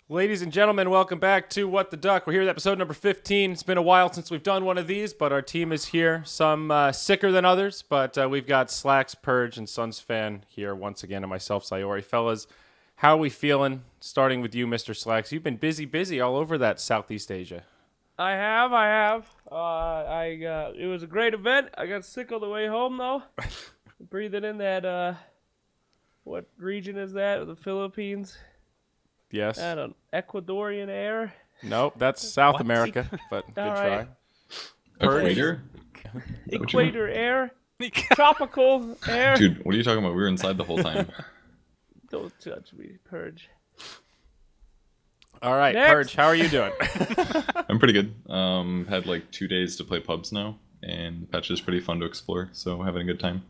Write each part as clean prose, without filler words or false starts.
Ladies and gentlemen, welcome back to What the Duck. We're here with episode number 15. It's been a while since we've done one of these, but our team is here. Some sicker than others, but we've got Slacks, Purge, and Suns fan here once again, and myself, Sayori. Fellas, how are we feeling? Starting with you, Mr. Slacks. You've been busy all over that Southeast Asia. I have. It was a great event. I got sick on the way home, though. Breathing in that, what region is that? The Philippines? Yes. I don't know. Ecuadorian air? Nope, that's South America, but good try. Right. Equator? Equator air? Tropical air? Dude, what are you talking about? We were inside the whole time. Don't judge me, Purge. All right, Next. Purge, how are you doing? I'm pretty good. Had like 2 days to play pubs now, and the patch is pretty fun to explore, so having a good time.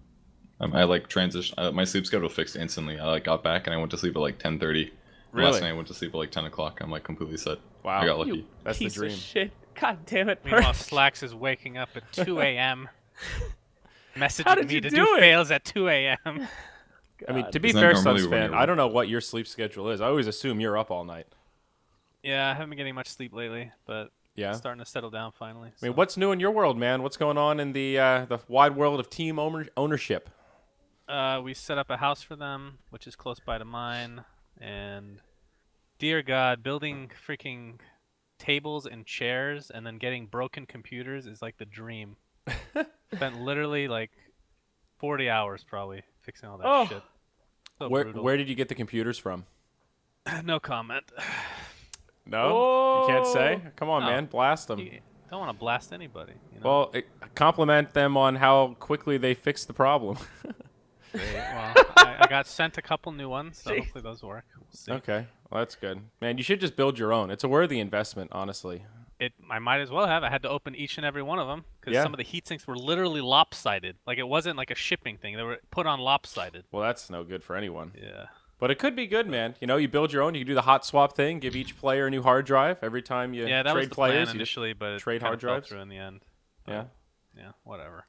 I like transition. My sleep schedule fixed instantly. I got back and I went to sleep at like 10:30. Really? Last night I went to sleep at like 10 o'clock. I'm like completely set. Wow. I got lucky. You That's the piece dream. of shit. God damn it, Meanwhile, Purge. Slacks is waking up at 2 a.m. How messaging did me you to do do it? fails at 2 a.m. I mean, to be Isn't that fair, normally Suns when fan, you're- I don't know what your sleep schedule is. I always assume you're up all night. Yeah, I haven't been getting much sleep lately, but Yeah? starting to settle down finally. I mean, what's new in your world, man? What's going on in the wide world of team ownership? We set up a house for them, which is close by to mine, and dear God, building freaking tables and chairs and then getting broken computers is like the dream. Spent literally like 40 hours probably fixing all that Oh. shit. So Where brutal. where did you get the computers from? No comment. No, you can't say. Oh. Come on, No. man, blast them. You don't want to blast anybody. You know? Well, compliment them on how quickly they fixed the problem. Well, I got sent a couple new ones, so Jeez. hopefully those work. We'll see. Okay, well, that's good, man. You should just build your own. It's a worthy investment, honestly. I might as well have. I had to open each and every one of them because Yeah. some of the heat sinks were literally lopsided. Like it wasn't like a shipping thing. They were put on lopsided. Well, that's no good for anyone. Yeah. But it could be good, man. You know, you build your own. You can do the hot swap thing. Give each player a new hard drive every time you Yeah, that was trade the players. plan You just initially, but it trade kinda hard fell drives? through in the end. Yeah. Yeah, whatever.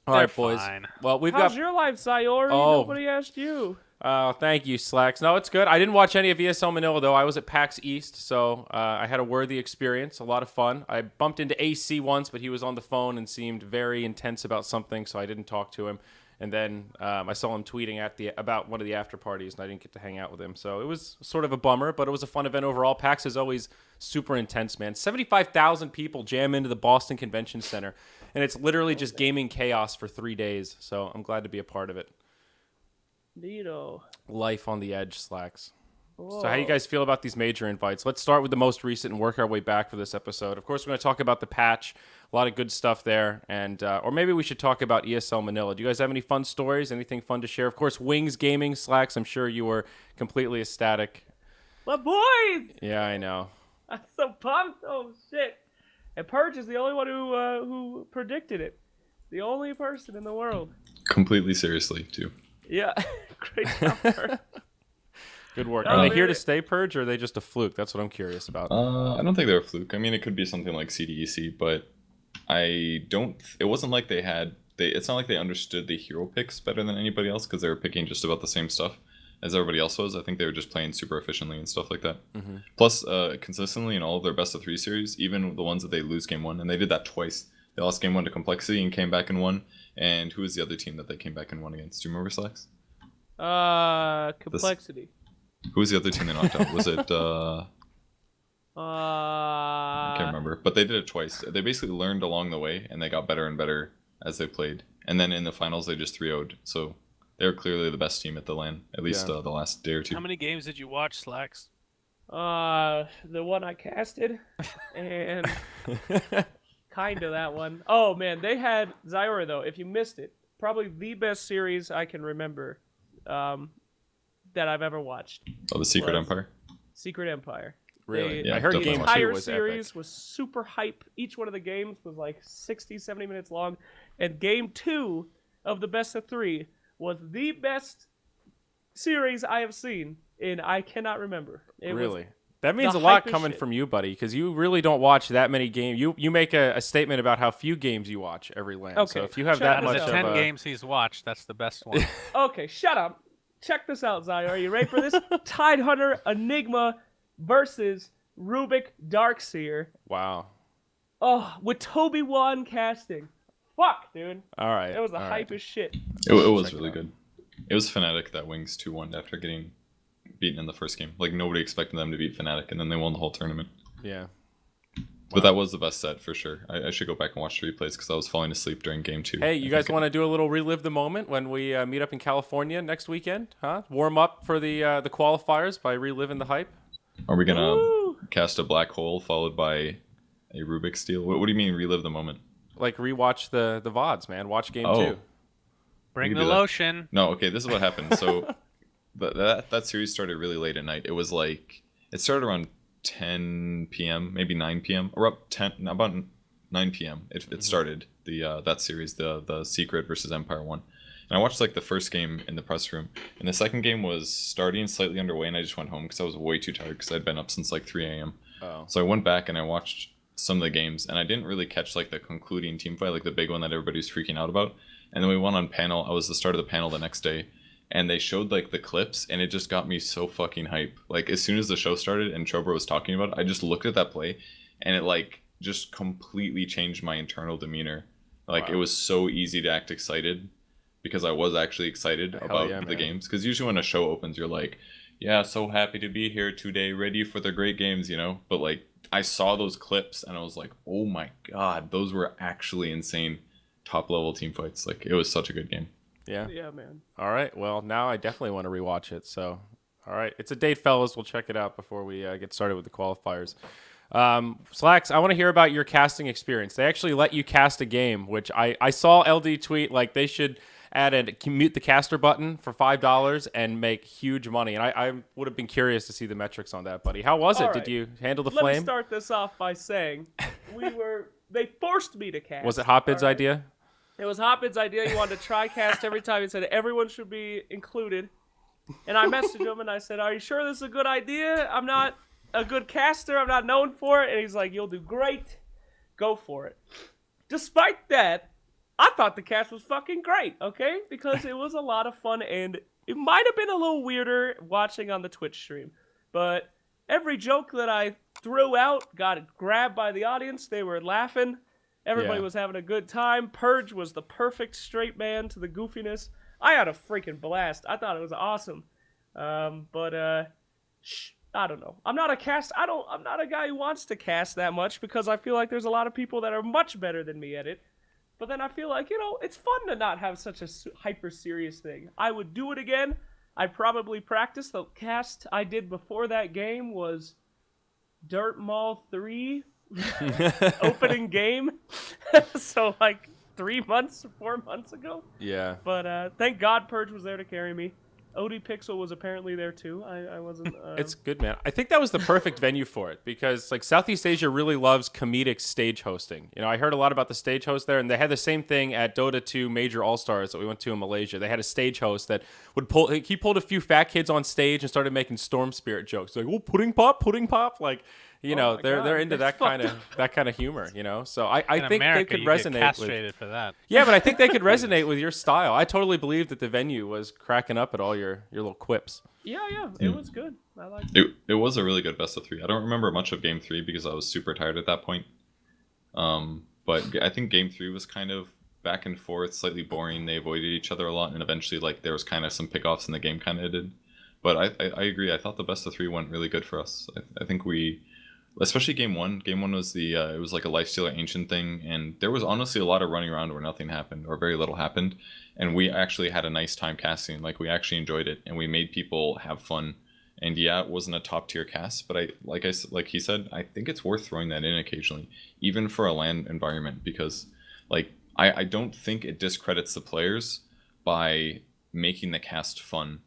All They're right, boys. fine. Well, we've How's got. your life, Sayori? Oh. Nobody asked you. Oh, thank you, Slacks. No, it's good. I didn't watch any of ESL Manila, though. I was at PAX East, so I had a worthy experience, a lot of fun. I bumped into AC once, but he was on the phone and seemed very intense about something, so I didn't talk to him. And then I saw him tweeting about one of the after parties, and I didn't get to hang out with him. So it was sort of a bummer, but it was a fun event overall. PAX is always super intense, man. 75,000 people jam into the Boston Convention Center, and it's literally just gaming chaos for 3 days. So I'm glad to be a part of it. Neato. Life on the edge, Slacks. Whoa. So how you guys feel about these major invites? Let's start with the most recent and work our way back for this episode. Of course, we're going to talk about the patch. A lot of good stuff there. And or maybe we should talk about ESL Manila. Do you guys have any fun stories? Anything fun to share? Of course, Wings Gaming, Slacks, I'm sure you were completely ecstatic. My boys! Yeah, I know. I'm so pumped. Oh, shit. And Purge is the only one who predicted it. The only person in the world. Completely seriously, too. Yeah. Great job, Purge. Good work. Oh, Are they here to man. stay, Purge, or are they just a fluke? That's what I'm curious about. I don't think they're a fluke. I mean, it could be something like CDEC, but I don't. It wasn't like they had. It's not like they understood the hero picks better than anybody else because they were picking just about the same stuff as everybody else was. I think they were just playing super efficiently and stuff like that. Mm-hmm. Plus, consistently in all of their best of 3 series, even the ones that they lose game 1, and they did that twice. They lost game 1 to Complexity and came back and won. And who was the other team that they came back and won against? Do you remember, Slacks? Complexity. Who was the other team they knocked out? Was it? I can't Uh, remember. But they did it twice. They basically learned along the way, and they got better and better as they played. And then in the finals, they just 3-0'd. So they were clearly the best team at the LAN, at least Yeah. the last day or 2. How many games did you watch, Slacks? the one I casted, and kind of that one. Oh man, they had Zyora though. If you missed it, probably the best series I can remember, that I've ever watched. Oh, the Secret was- Empire? Secret Empire. Really? They- Yeah, I heard definitely game watched The it. two entire was series epic. was super hype. Each one of the games was like 60, 70 minutes long, and game 2 of the best of 3 was the best series I have seen, and I cannot remember. It was Really? That means the a lot hypest coming shit. from you, buddy, because you really don't watch that many games. You make a statement about how few games you watch every LAN. So Okay, if you have shut that up. Out much of the of 10 a... games he's watched, that's the best one. Okay, shut up. Check this out, Zaya. Are you ready for this? Tidehunter Enigma versus Rubik Darkseer. Wow. Oh, with Toby Wan casting. Fuck, dude. All right. It was the all hype right. as shit. It was Check it really out. good. It was Fnatic that Wings 2-1 after getting beaten in the first game. Like, nobody expected them to beat Fnatic, and then they won the whole tournament. Yeah. But that was the best set for sure. I should go back and watch the replays because I was falling asleep during game 2. Hey, you guys want to do a little relive the moment when we meet up in California next weekend? Huh? Warm up for the qualifiers by reliving the hype. Are we gonna Woo! cast a black hole followed by a Rubik's Steel? What do you mean relive the moment? Like rewatch the VODs, man. Watch game Oh. 2. Bring can the do that. lotion. No, okay, this is what happened. So that series started really late at night. It was like it started around 10 p.m., maybe 9 p.m. or about 9 p.m. It started that series, the Secret versus Empire one. And I watched like the first game in the press room, and the second game was starting slightly underway, and I just went home because I was way too tired because I'd been up since like 3 a.m. Oh. So I went back and I watched some of the games, and I didn't really catch like the concluding team fight, like the big one that everybody was freaking out about. And then we went on panel. I was the start of the panel the next day, and they showed like the clips, and it just got me so fucking hype. Like as soon as the show started and Chobra was talking about it, I just looked at that play, and it like just completely changed my internal demeanor. Like Wow. it was so easy to act excited because I was actually excited Hell about yeah, the man. games. Because usually when a show opens, you're like, yeah, so happy to be here today, ready for the great games, you know? But like I saw those clips and I was like, oh my god, those were actually insane top level team fights. Like it was such a good game. Yeah. Yeah, man. All right. Well, now I definitely want to rewatch it. So, all right. It's a date, fellas. We'll check it out before we get started with the qualifiers. Slacks, I want to hear about your casting experience. They actually let you cast a game, which I saw LD tweet like they should add a mute the caster button for $5 and make huge money. And I would have been curious to see the metrics on that, buddy. How was it? All Did right. you handle the Let me flame? start this off by saying they forced me to cast. Was it Hotbid's all right? idea? It was Hotbid's idea. He wanted to try cast every time. He said everyone should be included. And I messaged him and I said, are you sure this is a good idea? I'm not a good caster. I'm not known for it. And he's like, you'll do great. Go for it. Despite that, I thought the cast was fucking great, okay? Because it was a lot of fun, and it might have been a little weirder watching on the Twitch stream. But every joke that I threw out got grabbed by the audience. They were laughing. Everybody Yeah. was having a good time. Purge was the perfect straight man to the goofiness. I had a freaking blast. I thought it was awesome. I don't know. I'm not a guy who wants to cast that much because I feel like there's a lot of people that are much better than me at it. But then I feel like, it's fun to not have such a hyper serious thing. I would do it again. I'd probably practice. The cast I did before that game was Dirt Mall 3 opening game. So like 4 months ago. Yeah. But thank God Purge was there to carry me. OD Pixel was apparently there too. I wasn't. It's good, man. I think that was the perfect venue for it because like Southeast Asia really loves comedic stage hosting. I heard a lot about the stage host there, and they had the same thing at Dota 2 Major All-Stars that we went to in Malaysia. They had a stage host that would he pulled a few fat kids on stage and started making Storm Spirit jokes. Like, oh, pudding pop. Like, my they're God, into that's that kind of humor, So I In think America, they could you get resonate with. castrated for that. Yeah, but I think they could resonate with your style. I totally believe that the venue was cracking up at all your little quips. Yeah, it was good. I liked It was a really good best of 3. I don't remember much of game 3 because I was super tired at that point. But I think game 3 was kind of back and forth, slightly boring. They avoided each other a lot, and eventually like there was kind of some pickoffs and the game kind of ended. But I agree. I thought the best of 3 went really good for us. I think we, especially game 1. Game 1 was it was like a Lifestealer Ancient thing, and there was honestly a lot of running around where nothing happened or very little happened, and we actually had a nice time casting. Like we actually enjoyed it, and we made people have fun. And yeah, it wasn't a top tier cast, but like he said, I think it's worth throwing that in occasionally, even for a LAN environment, because like I don't think it discredits the players by making the cast fun.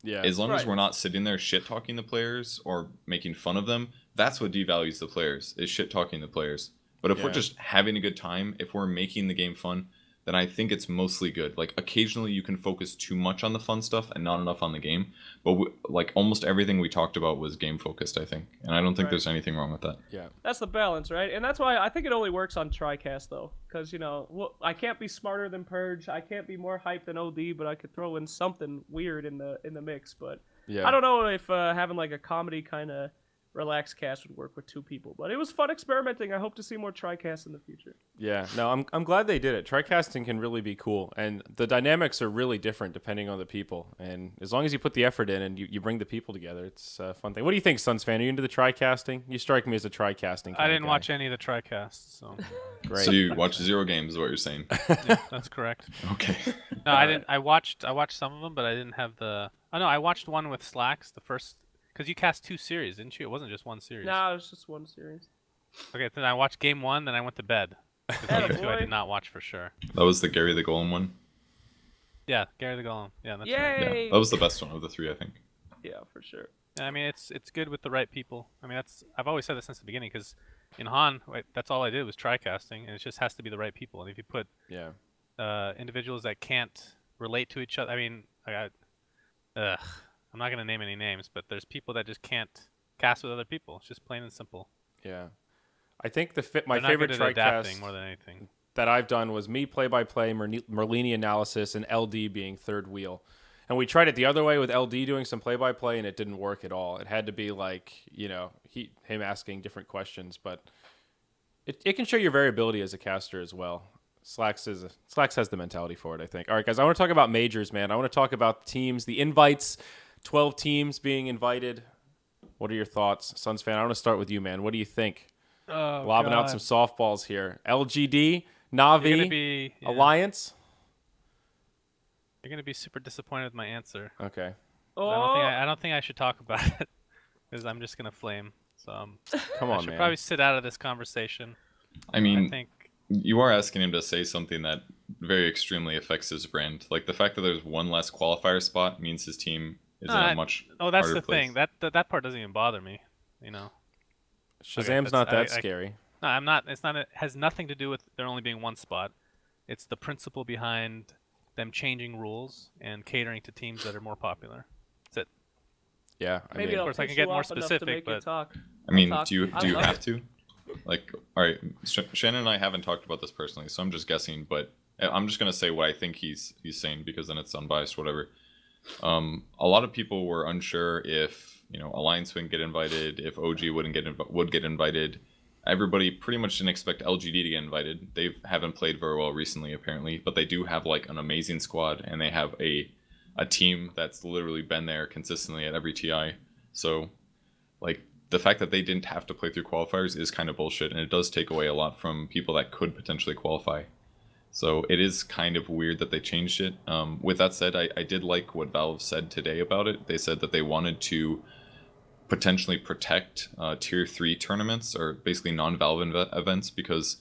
Yeah. As long as Right. we're not sitting there shit talking the players or making fun of them, that's what devalues the players, is shit talking the players. But if we're Yeah. just having a good time, if we're making the game fun, then I think it's mostly good. Like occasionally you can focus too much on the fun stuff and not enough on the game. But like almost everything we talked about was game focused, I think. And I don't think Right. there's anything wrong with that. Yeah. That's the balance, right? And that's why I think it only works on TriCast, though. Because, I can't be smarter than Purge. I can't be more hyped than OD, but I could throw in something weird in the mix. But Yeah. I don't know if having like a comedy kind of relaxed cast would work with 2 people. But it was fun experimenting. I hope to see more tri-casts in the future. Yeah, no, I'm glad they did it. Tricasting can really be cool, and the dynamics are really different depending on the people. And as long as you put the effort in and you bring the people together, it's a fun thing. What do you think, Suns fan? Are you into the tricasting? You strike me as a tricasting. I didn't watch any of the TriCasts, so Great. So you watch 0 games, is what you're saying? yeah, that's correct. Okay. No, I didn't. I watched some of them, but I didn't have the. Oh no, I watched one with Slacks, the first, because you cast 2 series, didn't you? It wasn't just 1 series. No, it was just 1 series. Okay, then I watched game 1, then I went to bed. 'Cause game 2 I did not watch for sure. That was the Gary the Golem one. Yeah, Gary the Golem. Yeah, that's right. Yay! Yeah, that was the best one of the 3, I think. Yeah, for sure. I mean, it's good with the right people. I mean, I've always said this since the beginning, because in Han, that's all I did was tri-casting, and it just has to be the right people. And if you put individuals that can't relate to each other, I mean, I'm not gonna name any names, but there's people that just can't cast with other people. It's just plain and simple. Yeah, I think my They're favorite not good at adapting tricast more than anything. that I've done was me play-by-play, Merlini analysis, and LD being third wheel. And we tried it the other way with LD doing some play-by-play, and it didn't work at all. It had to be like, him asking different questions, but it can show your variability as a caster as well. Slacks has the mentality for it, I think. All right, guys, I want to talk about majors, man. I want to talk about teams, the invites, 12 teams being invited. What are your thoughts? Suns fan, I want to start with you, man. What do you think? Lobbing out some softballs here. LGD, Navi, Alliance. You're gonna be super disappointed with my answer. Okay. Oh, I don't think I should talk about it, because I'm just gonna flame. So Come I on, should man. probably sit out of this conversation. I mean, I think you are asking him to say something that very extremely affects his brand. Like the fact that there's 1 less qualifier spot means his team is in a much that's harder the thing. place. That part doesn't even bother me. You know. Shazam's not that scary. No, I'm not. It's not. It has nothing to do with there only being 1 spot. It's the principle behind them changing rules and catering to teams that are more popular. That's it. Yeah, I maybe mean, I'll course, I piss can get you more off enough to specific, make you but- talk. I mean, I'll talk. do you I love have it. to? Like, all right, Shannon and I haven't talked about this personally, so I'm just guessing. But I'm just gonna say what I think he's saying, because then it's unbiased, whatever. A lot of people were unsure if Alliance wouldn't get invited, if OG would get invited. Everybody pretty much didn't expect LGD to get invited. They haven't played very well recently, apparently, but they do have like an amazing squad, and they have a team that's literally been there consistently at every TI. So, like, the fact that they didn't have to play through qualifiers is kind of bullshit, and it does take away a lot from people that could potentially qualify. So it is kind of weird that they changed it. With that said, I did like what Valve said today about it. They said that they wanted to potentially protect tier 3 tournaments, or basically non-Valve events, because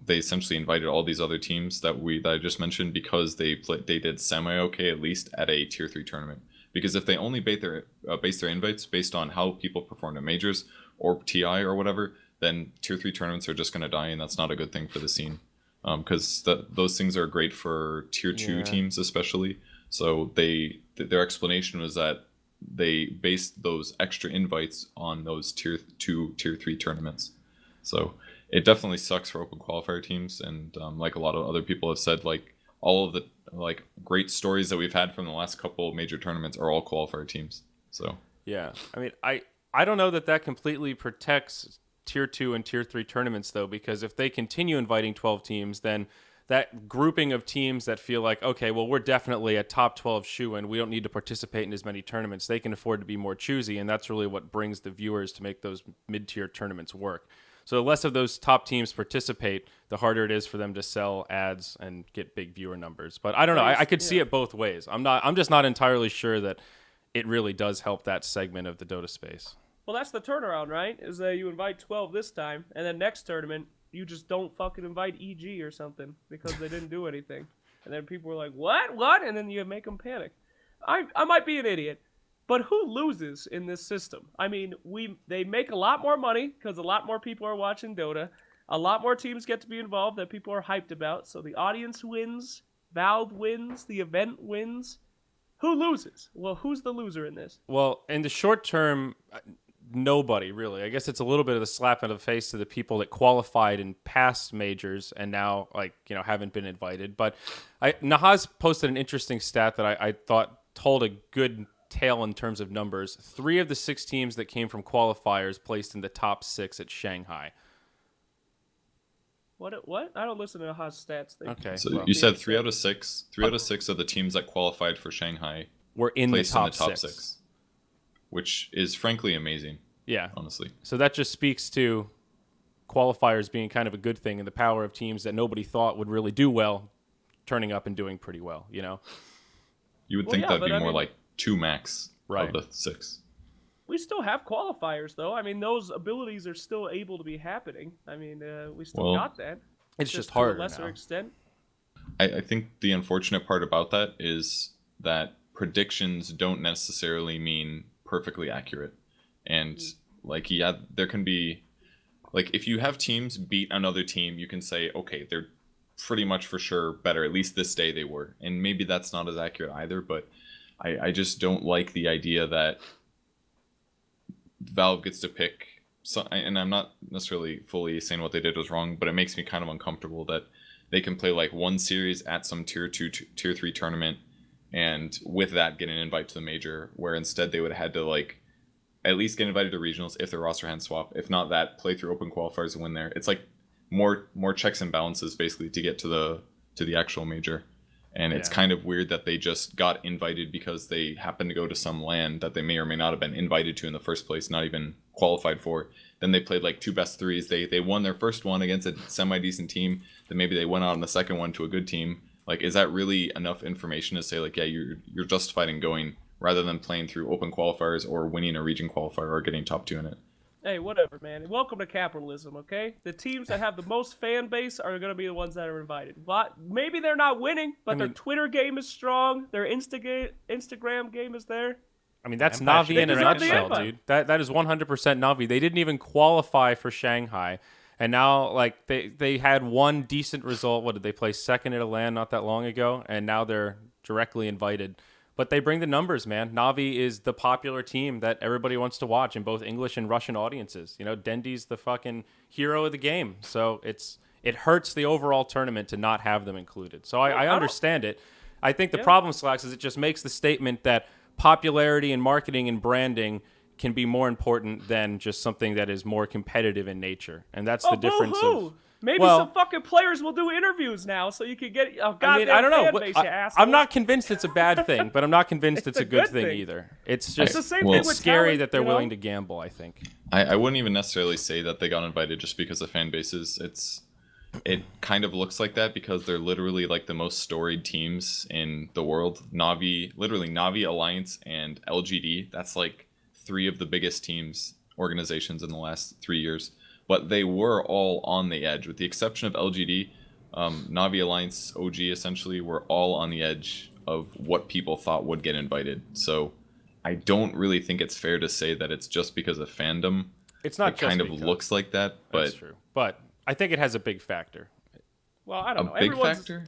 they essentially invited all these other teams that I just mentioned, because they did semi-okay at least at a tier 3 tournament. Because if they only base their invites based on how people performed at majors or TI or whatever, then tier 3 tournaments are just going to die, and that's not a good thing for the scene. Because those things are great for tier 2 teams especially. So their explanation was that they based those extra invites on those tier 2, tier 3 tournaments. So it definitely sucks for open qualifier teams, and like a lot of other people have said, like all of the great stories that we've had from the last couple of major tournaments are all qualifier teams. So yeah, I mean, I don't know that completely protects tier 2 and tier 3 tournaments, though, because if they continue inviting 12 teams, then that grouping of teams that feel like, okay, well, we're definitely a top 12 shoe-in, we don't need to participate in as many tournaments, they can afford to be more choosy, and that's really what brings the viewers to make those mid-tier tournaments work. So the less of those top teams participate, the harder it is for them to sell ads and get big viewer numbers. But I don't know. I could see it both ways. I'm just not entirely sure that it really does help that segment of the Dota space. Well, that's the turnaround, right? Is that you invite 12 this time, and then next tournament, you just don't fucking invite EG or something because they didn't do anything. And then people were like, what? And then you make them panic. I might be an idiot, but who loses in this system? I mean, they make a lot more money because a lot more people are watching Dota. A lot more teams get to be involved that people are hyped about. So the audience wins, Valve wins, the event wins. Who loses? Well, who's the loser in this? Well, in the short term, nobody really. I guess it's a little bit of a slap in the face to the people that qualified in past majors and now haven't been invited. But Nahaz posted an interesting stat that I thought told a good tail in terms of numbers. 3 of the 6 teams that came from qualifiers placed in the top 6 at Shanghai. What? I don't listen to Haas stats. Okay. So well, you said 3 out of 6. 3 out of 6 of the teams that qualified for Shanghai we're in the placed top, in the top 6. 6, which is frankly amazing. Yeah. Honestly. So that just speaks to qualifiers being kind of a good thing and the power of teams that nobody thought would really do well turning up and doing pretty well, you know? You would Well, think yeah, that'd but be I more mean- like 2 max Right. of the 6. We still have qualifiers, though. I mean, those abilities are still able to be happening. I mean, we still Well, got that. It's just to harder a lesser now. extent. I think the unfortunate part about that is that predictions don't necessarily mean perfectly accurate. And like, yeah, there can be, like, if you have teams beat another team, you can say, okay, they're pretty much for sure better. At least this day they were. And maybe that's not as accurate either, but I just don't like the idea that Valve gets to pick. So, and I'm not necessarily fully saying what they did was wrong, but it makes me kind of uncomfortable that they can play like one series at some tier 2, tier 3 tournament, and with that get an invite to the major, where instead they would have had to like at least get invited to regionals if their roster hand swap. If not that, play through open qualifiers and win there. It's like more checks and balances basically to get to the actual major. And it's Yeah. kind of weird that they just got invited because they happened to go to some land that they may or may not have been invited to in the first place, not even qualified for. Then they played like 2 best 3s. They won their first one against a semi-decent team. Then maybe they went out on the second one to a good team. Like, is that really enough information to say, like, yeah, you're justified in going rather than playing through open qualifiers or winning a region qualifier or getting top 2 in it? Hey, whatever, man. Welcome to capitalism, okay? The teams that have the most fan base are going to be the ones that are invited. Maybe they're not winning, but their Twitter game is strong. Their Instagram game is there. I mean, that's Empire Navi should in a be deserve the nutshell, invite. dude. That is 100% Navi. They didn't even qualify for Shanghai, and now like they had one decent result. What did they play second at a LAN not that long ago? And now they're directly invited. But they bring the numbers, man. Navi is the popular team that everybody wants to watch in both English and Russian audiences. You know, Dendy's the fucking hero of the game. So it hurts the overall tournament to not have them included. So I understand it. I think the problem, Slacks, is it just makes the statement that popularity and marketing and branding can be more important than just something that is more competitive in nature. And that's the difference boo-hoo. of... Maybe well, some fucking players will do interviews now, so you can get a goddamn I mean, I don't know. fan base, you assholes. I'm not convinced it's a bad thing, but I'm not convinced it's It's a a good good thing thing. either. It's It's just the same Well, thing with scary talent, that they're you know? willing to gamble, I think. I wouldn't even necessarily say that they got invited just because of fan bases. It kind of looks like that because they're literally like the most storied teams in the world. Navi, Alliance, and LGD. That's like 3 of the biggest organizations in the last 3 years. But they were all on the edge, with the exception of LGD. Navi, Alliance, OG essentially were all on the edge of what people thought would get invited. So I don't really think it's fair to say that it's just because of fandom. It's not It just kind of because. looks like that, That's but true. But I think it has a big factor. Well, I a don't know. big factor.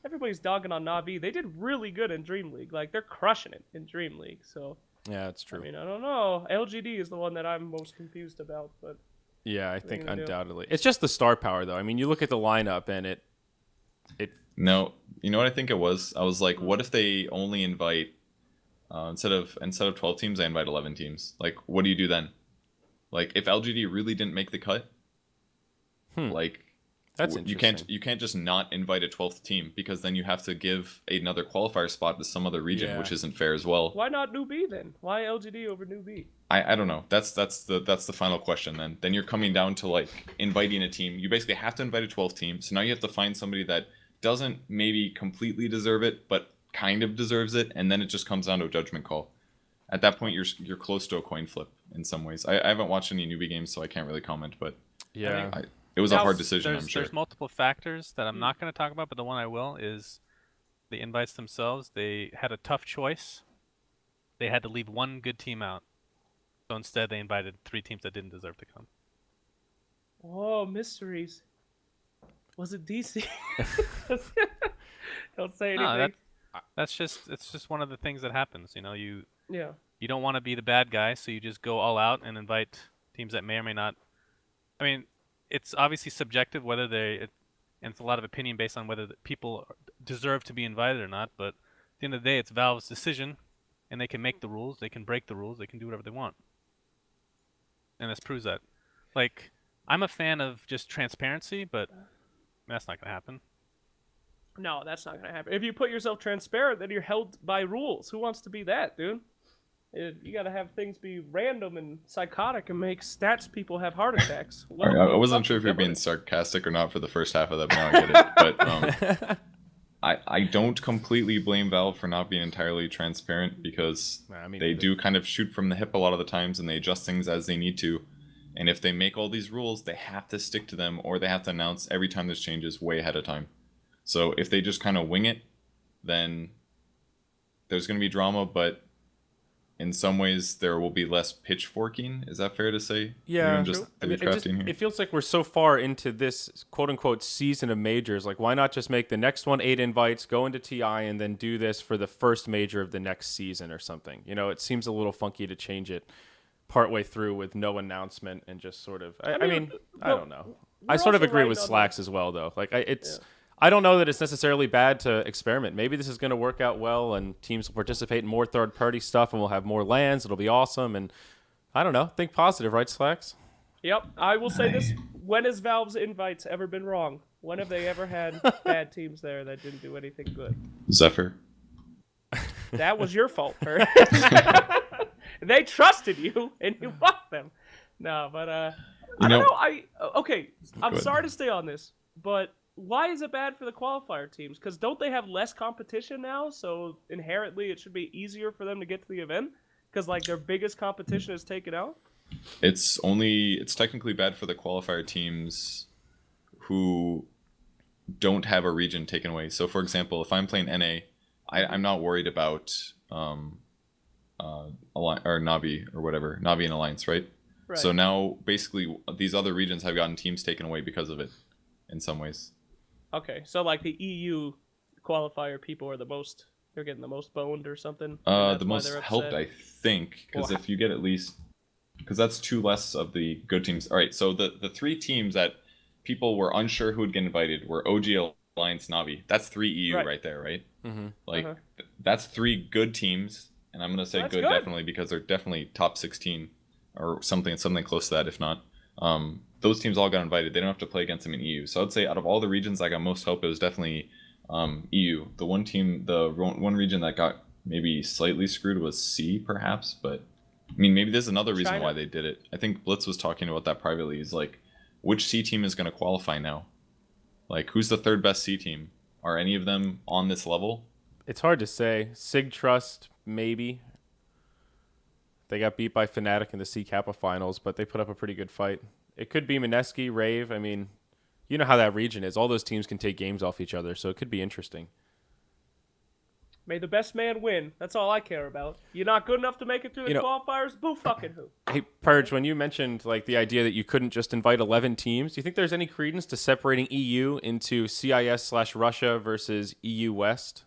Everybody's dogging on Navi. They did really good in Dream League. Like, they're crushing it in Dream League. So, Yeah, that's true. I mean, I don't know. LGD is the one that I'm most confused about, but... Yeah, I think gonna do? undoubtedly. It's just the star power, though. I mean, you look at the lineup, and it No, you know what I think it was? I was like, what if they only invite instead of 12 teams, they invite 11 teams? Like, what do you do then? Like, if LGD really didn't make the cut, like, That's you interesting. can't just not invite a 12th team, because then you have to give another qualifier spot to some other region, Yeah. which isn't fair as well. Why not New B, then? Why LGD over New B? I don't know. That's the final question then. Then you're coming down to like inviting a team. You basically have to invite a 12th team. So now you have to find somebody that doesn't maybe completely deserve it, but kind of deserves it, and then it just comes down to a judgment call. At that point, you're close to a coin flip in some ways. I haven't watched any newbie games, so I can't really comment. But Yeah. it was a Now, hard decision, I'm There's sure. multiple factors that I'm not going to talk about, but the one I will is the invites themselves. They had a tough choice. They had to leave one good team out. So instead, they invited 3 teams that didn't deserve to come. Whoa, mysteries. Was it DC? Don't say anything. No, it's just one of the things that happens. You know, you Yeah. don't want to be the bad guy, so you just go all out and invite teams that may or may not. I mean, it's obviously subjective whether and it's a lot of opinion based on whether the people deserve to be invited or not. But at the end of the day, it's Valve's decision, and they can make the rules, they can break the rules, they can do whatever they want. And this proves that. Like, I'm a fan of just transparency, but that's not gonna happen. No, that's not gonna happen. If you put yourself transparent, then you're held by rules. Who wants to be that, dude? You gotta have things be random and psychotic and make stats people have heart attacks. All right, I wasn't sure if you're being sarcastic or not for the first half of that, but now I get it. But I don't completely blame Valve for not being entirely transparent, because they do kind of shoot from the hip a lot of the times, and they adjust things as they need to. And if they make all these rules, they have to stick to them, or they have to announce every time there's changes way ahead of time. So if they just kind of wing it, then there's going to be drama, but in some ways there will be less pitchforking. Is that fair to say? Yeah. It feels like we're so far into this quote-unquote season of majors. Like, why not just make the next one 8 invites, go into TI, and then do this for the first major of the next season or something? You know, it seems a little funky to change it partway through with no announcement and just sort of... I mean, I don't know. I sort of agree with Slacks as well, though. Like, I don't know that it's necessarily bad to experiment. Maybe this is going to work out well, and teams will participate in more third-party stuff, and we'll have more lands. It'll be awesome, and I don't know. Think positive, right, Slacks? Yep. I will say this: when has Valve's invites ever been wrong? When have they ever had bad teams there that didn't do anything good? Zephyr. That was your fault, Bert. They trusted you, and you fucked them. No, but I don't know. Okay. I'm sorry to stay on this, but why is it bad for the qualifier teams? Because don't they have less competition now? So inherently, it should be easier for them to get to the event because like their biggest competition is taken out. It's technically bad for the qualifier teams who don't have a region taken away. So for example, if I'm playing NA, I'm not worried about or Navi or whatever, Navi and Alliance, right? So now basically these other regions have gotten teams taken away because of it in some ways. Okay, so like the EU qualifier people are they're getting the most boned or something? The most helped, I think, because if you get at least, because that's 2 less of the good teams. All right, so the 3 teams that people were unsure who would get invited were OG, Alliance, Navi. That's 3 EU right there, right? Mm-hmm. Like, that's 3 good teams, and I'm going to say good definitely because they're definitely top 16 or something close to that, if not. Those teams all got invited. They don't have to play against them in EU. So I'd say out of all the regions that got most help, it was definitely EU. The one region that got maybe slightly screwed was C, perhaps. But I mean, maybe there's another reason why they did it. I think Blitz was talking about that privately. He's like, which C team is going to qualify now? Like, who's the 3rd best C team? Are any of them on this level? It's hard to say. Sig Trust, maybe. They got beat by Fnatic in the C Kappa finals, but they put up a pretty good fight. It could be Mineski, Rave. I mean, you know how that region is. All those teams can take games off each other, so it could be interesting. May the best man win. That's all I care about. You're not good enough to make it through the qualifiers? Boo fucking who. Hey, Purge, when you mentioned like the idea that you couldn't just invite 11 teams, do you think there's any credence to separating EU into CIS/Russia versus EU West?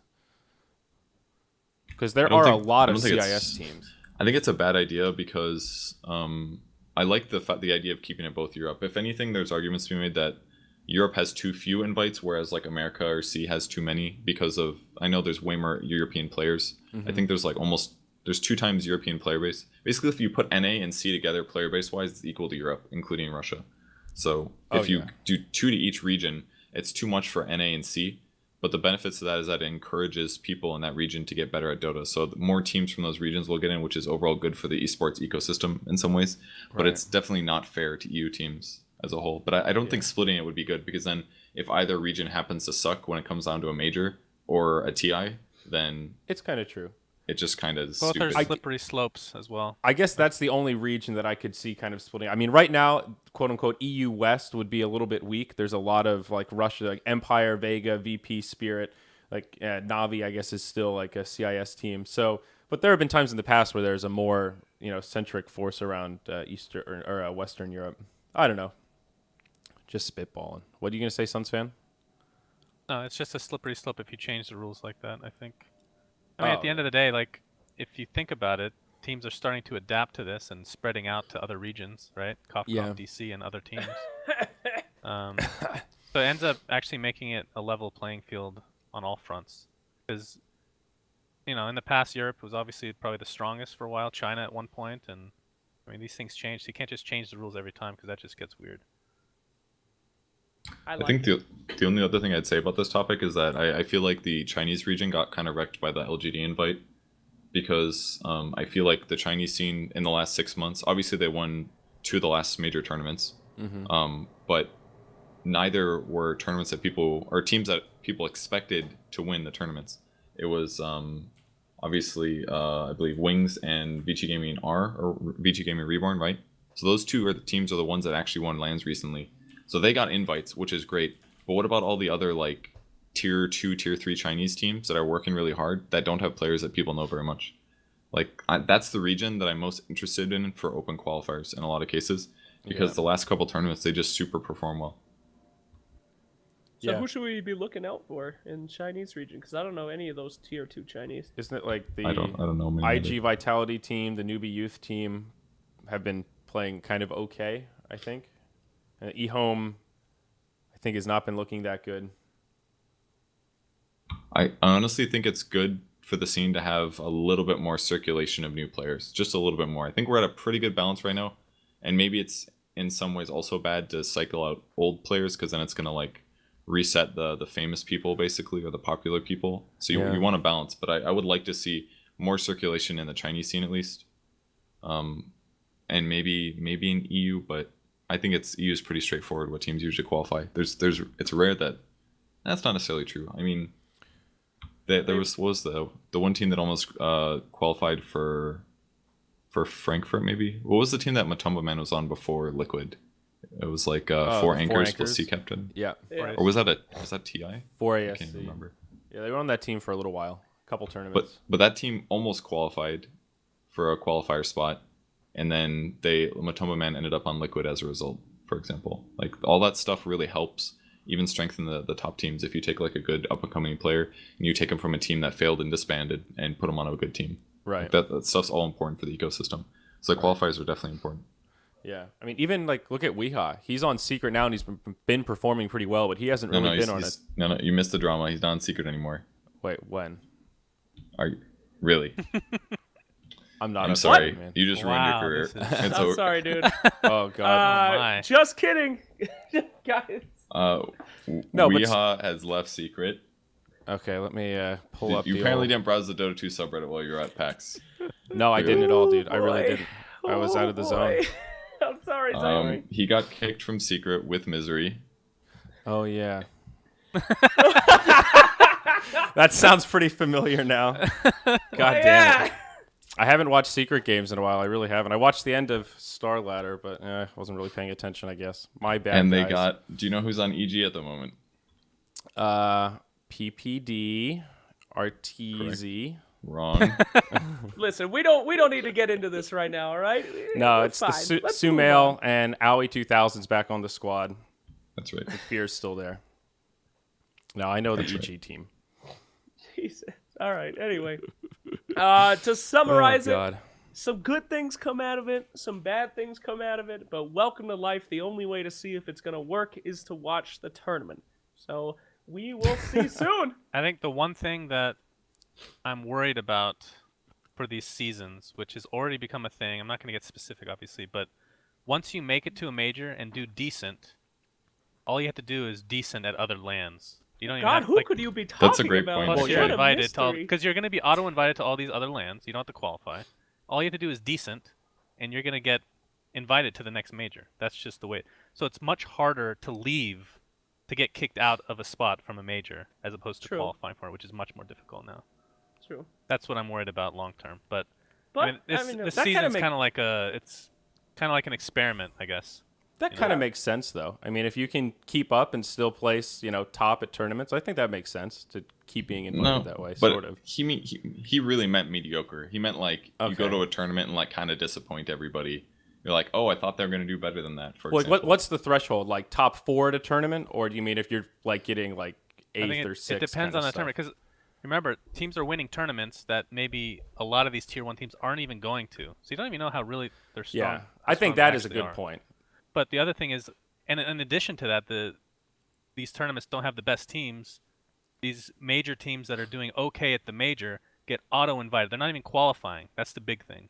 Because there are a lot of CIS teams. I think it's a bad idea because I like the idea of keeping it both Europe. If anything, there's arguments to be made that Europe has too few invites, whereas like America or C has too many because of, I know there's way more European players. Mm-hmm. I think there's like there's 2 times European player base. Basically, if you put NA and C together player base wise, it's equal to Europe, including Russia. So if you do 2 to each region, it's too much for NA and C. But the benefits of that is that it encourages people in that region to get better at Dota. So more teams from those regions will get in, which is overall good for the esports ecosystem in some ways. But it's definitely not fair to EU teams as a whole. But I don't think splitting it would be good, because then if either region happens to suck when it comes down to a major or a TI, then it's kind of true. It just kind of both are slippery slopes as well. I guess that's the only region that I could see kind of splitting. I mean, right now, quote unquote, EU West would be a little bit weak. There's a lot of like Russia, like Empire, Vega, VP, Spirit, like Navi, I guess is still like a CIS team. So, but there have been times in the past where there's a more centric force around Eastern or Western Europe. I don't know. Just spitballing. What are you gonna say, Suns fan? No, it's just a slippery slope if you change the rules like that, I think. I mean, at the end of the day, like, if you think about it, teams are starting to adapt to this and spreading out to other regions, right? Capcom, DC, and other teams. So it ends up actually making it a level playing field on all fronts. Because in the past, Europe was obviously probably the strongest for a while. China at one point, and I mean these things change. So you can't just change the rules every time because that just gets weird. I think the only other thing I'd say about this topic is that I feel like the Chinese region got kind of wrecked by the LGD invite because I feel like the Chinese scene in the last 6 months, obviously they won 2 of the last major tournaments, but neither were tournaments that people or teams that people expected to win the tournaments. It was obviously I believe Wings and VG Gaming R or VG Gaming Reborn, right? So those two are the teams are the ones that actually won lands recently. So they got invites, which is great. But what about all the other like tier 2, tier 3 Chinese teams that are working really hard that don't have players that people know very much? Like that's the region that I'm most interested in for open qualifiers in a lot of cases because the last couple tournaments they just super perform well. So who should we be looking out for in Chinese region? Because I don't know any of those tier 2 Chinese. Isn't it like the I don't know. Many IG Vitality team, the newbie youth team have been playing kind of okay, I think. eHome, I think, has not been looking that good. I honestly think it's good for the scene to have a little bit more circulation of new players, just a little bit more. I think we're at a pretty good balance right now, and maybe it's in some ways also bad to cycle out old players because then it's gonna like reset the famous people basically or the popular people. So you want to balance, but I would like to see more circulation in the Chinese scene at least, and maybe in EU, but I think EU is pretty straightforward what teams usually qualify. It's rare that that's not necessarily true. I mean, there was the one team that almost qualified for Frankfurt maybe. What was the team that Matumba Man was on before Liquid? It was like 4 anchors plus C captain. Yeah. Or was that TI? 4 I ASC. can't remember. Yeah, they were on that team for a little while, a couple tournaments. But that team almost qualified for a qualifier spot, and then Matumba Man ended up on Liquid as a result. For example, like all that stuff really helps even strengthen the top teams. If you take like a good up and coming player and you take them from a team that failed and disbanded and put them on a good team, right? Like that stuff's all important for the ecosystem. So the qualifiers are definitely important. Yeah, I mean, even like look at Weehaw. He's on Secret now, and he's been performing pretty well, but he hasn't really been on it. No, you missed the drama. He's not on Secret anymore. Wait, when? Are you really? I'm sorry, man. You just ruined your career. I'm sorry, dude. Oh god. Just kidding, guys. No, Weehaw has left Secret. Okay, let me pull up. You apparently didn't browse the Dota 2 subreddit while you were at PAX. No, I didn't at all, dude. I really didn't. I was out of the zone. I'm sorry. He got kicked from Secret with Misery. Oh yeah. That sounds pretty familiar now. God damn it. I haven't watched Secret games in a while. I really haven't. I watched the end of Star Ladder, but I wasn't really paying attention, I guess. My bad. And they guys. do you know who's on EG at the moment? PPD, RTZ. Correct. Wrong. Listen, we don't need to get into this right now, all right? No, it's the Sumail and Owie 2000's back on the squad. That's right. The Fear's still there. No, I know the EG team. Jesus. All right. Anyway, to summarize it, some good things come out of it, some bad things come out of it, but welcome to life. The only way to see if it's going to work is to watch the tournament. So we will see soon. I think the one thing that I'm worried about for these seasons, which has already become a thing, I'm not going to get specific, obviously, but once you make it to a major and do decent, all you have to do is decent at other lands. You don't even have, who could you be talking That's a great about? point. Plus, you're invited to because you're going to be auto-invited to all these other lands. You don't have to qualify. All you have to do is decent, and you're going to get invited to the next major. That's just the way. So it's much harder to leave, to get kicked out of a spot from a major, as opposed to qualifying for it, which is much more difficult now. True. That's what I'm worried about long term. But I mean, this season's kind of like it's kind of like an experiment, I guess. That kind of makes sense, though. I mean, if you can keep up and still place, top at tournaments, I think that makes sense to keep being invited that way, but sort of. He really meant mediocre. He meant like you go to a tournament and like kind of disappoint everybody. You're like, oh, I thought they were going to do better than that. For example, what's the threshold? Like top 4 at a tournament, or do you mean if you're like getting like 8th or 6th? It depends on the tournament because remember, teams are winning tournaments that maybe a lot of these tier 1 teams aren't even going to. So you don't even know how really they're strong. Yeah, I think that is a good point. But the other thing is, and in addition to that, these tournaments don't have the best teams. These major teams that are doing okay at the major get auto-invited. They're not even qualifying. That's the big thing.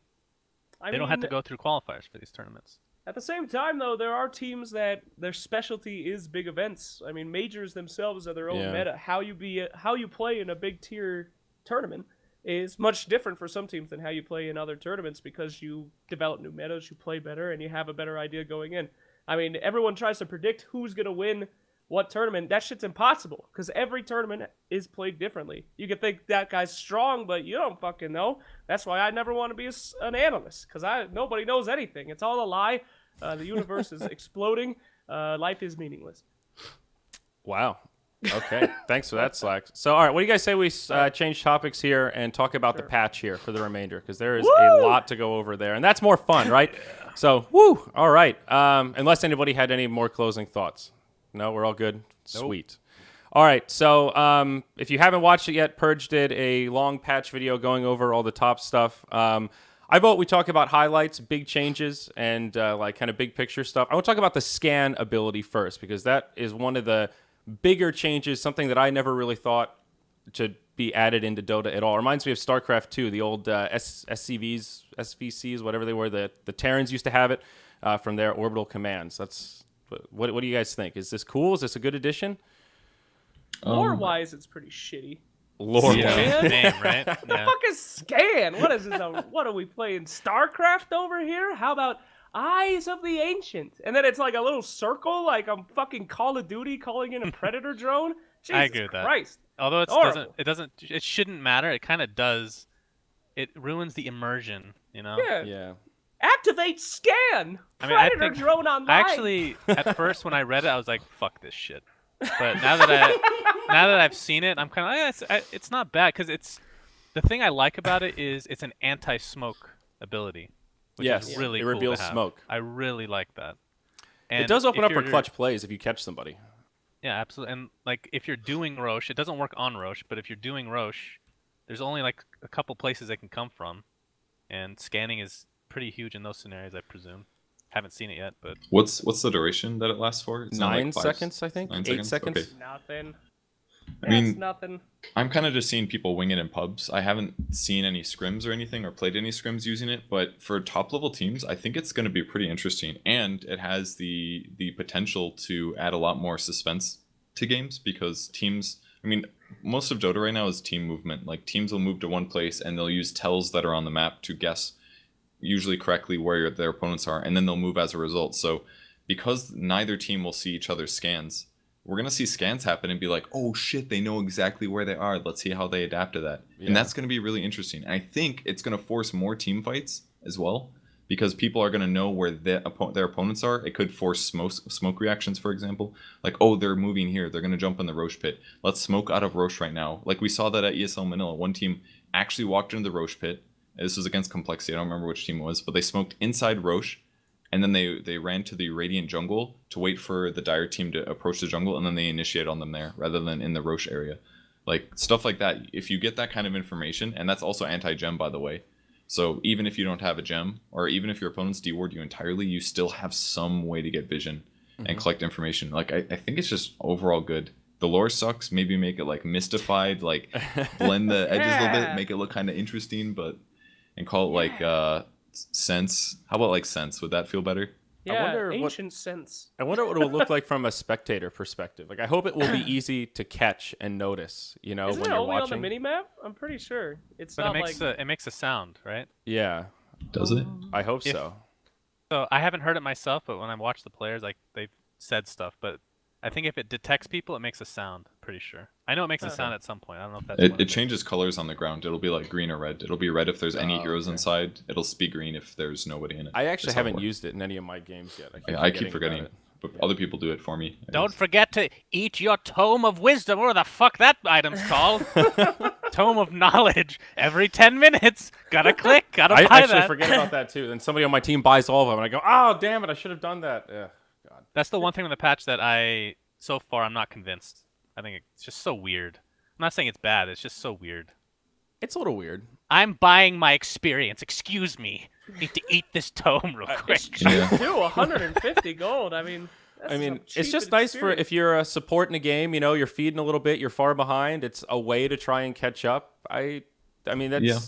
They don't have to mean, go through qualifiers for these tournaments. At the same time, though, there are teams that their specialty is big events. I mean, majors themselves are their own meta. How you play in a big tier tournament is much different for some teams than how you play in other tournaments because you develop new metas, you play better, and you have a better idea going in. I mean, everyone tries to predict who's going to win what tournament. That shit's impossible because every tournament is played differently. You can think that guy's strong, but you don't fucking know. That's why I never want to be an analyst because nobody knows anything. It's all a lie. The universe is exploding. Life is meaningless. Wow. Okay. Thanks for that, Slacks. So, all right, what do you guys say we change topics here and talk about the patch here for the remainder? Because there is a lot to go over there, and that's more fun, right? So, woo. All right. Unless anybody had any more closing thoughts. No, we're all good? Nope. Sweet. All right, so if you haven't watched it yet, Purge did a long patch video going over all the top stuff. I vote we talk about highlights, big changes, and like kind of big picture stuff. I want to talk about the scan ability first because that is one of the bigger changes, something that I never really thought to be added into Dota at all. It reminds me of StarCraft 2, the old SCVs, SVCs, whatever they were. The Terrans used to have it from their orbital commands. That's what do you guys think? Is this cool? Is this a good addition? Lore-wise, it's pretty shitty. Lore, name, right? What the fuck is scan? What is this? What are we playing? StarCraft over here? How about Eyes of the Ancient? And then it's like a little circle, like I'm fucking Call of Duty calling in a Predator drone. Jesus I agree with that. Christ. Although it shouldn't matter. It kind of does. It ruins the immersion, you know? Yeah. Activate scan. I mean, Predator drone online. Actually, at first when I read it, I was like, "Fuck this shit." But now that I've seen it, I'm kind of it's not bad because it's the thing I like about it is it's an anti-smoke ability, which is really cool. It reveals smoke. I really like that. And it does open up for clutch plays if you catch somebody. Yeah, absolutely. And like if you're doing Roche, it doesn't work on Roche, but if you're doing Roche, there's only like a couple places they can come from, and scanning is pretty huge in those scenarios, I presume. Haven't seen it yet, but what's the duration that it lasts for? It's 9 seconds, I think. 8 seconds. Okay. Nothing. I mean, nothing. I'm kind of just seeing people wing it in pubs. I haven't seen any scrims or anything or played any scrims using it, but for top level teams, I think it's going to be pretty interesting, and it has the potential to add a lot more suspense to games because teams. I mean, most of Dota right now is team movement. Like teams will move to one place and they'll use tells that are on the map to guess, usually correctly, where their opponents are, and then they'll move as a result. So because neither team will see each other's scans, we're going to see scans happen and be like, oh shit, they know exactly where they are. Let's see how they adapt to that. Yeah. And that's going to be really interesting. And I think it's going to force more team fights as well because people are going to know where their opponents are. It could force smoke reactions, for example. Like, oh, they're moving here. They're going to jump in the Roche pit. Let's smoke out of Roche right now. Like we saw that at ESL Manila. One team actually walked into the Roche pit. This was against Complexity. I don't remember which team it was, but they smoked inside Roche, and then they ran to the Radiant jungle to wait for the Dire team to approach the jungle, and then they initiate on them there rather than in the Roche area. Like, stuff like that. If you get that kind of information, and that's also anti-gem, by the way. So even if you don't have a gem, or even if your opponents deward you entirely, you still have some way to get vision and collect information. Like, I think it's just overall good. The lore sucks. Maybe make it, like, mystified, like, blend the edges a little bit, make it look kind of interesting, but... And call it like sense. How about like sense? Would that feel better? Yeah, ancient sense. I wonder what it will look like from a spectator perspective. Like I hope it will be easy to catch and notice. You know, Isn't when it you're only watching. On the mini map? I'm pretty sure it's but not it makes a sound, right? Yeah. Does it? I hope so. So I haven't heard it myself, but when I watch the players, like they've said stuff. But I think if it detects people, it makes a sound. Pretty sure. I know it makes a sound at some point. I don't know if that's. It changes colors on the ground. It'll be like green or red. It'll be red if there's any heroes inside. It'll be green if there's nobody in it. I actually haven't used it in any of my games yet. I keep forgetting. But other people do it for me. Don't forget to eat your Tome of Wisdom, or the fuck that item's called. Tome of Knowledge. Every 10 minutes. Gotta click. Gotta buy that. I actually forget about that too. Then somebody on my team buys all of them, and I go, oh, damn it, I should have done that. Yeah, God. That's the one thing with the patch that so far, I'm not convinced. I think it's just so weird. I'm not saying it's bad. It's just so weird. It's a little weird. I'm buying my experience. Excuse me. Need to eat this tome real quick. Do 150 gold. I mean, it's just nice for if you're a support in a game. You know, you're feeding a little bit. You're far behind. It's a way to try and catch up. I I mean, that's Yeah.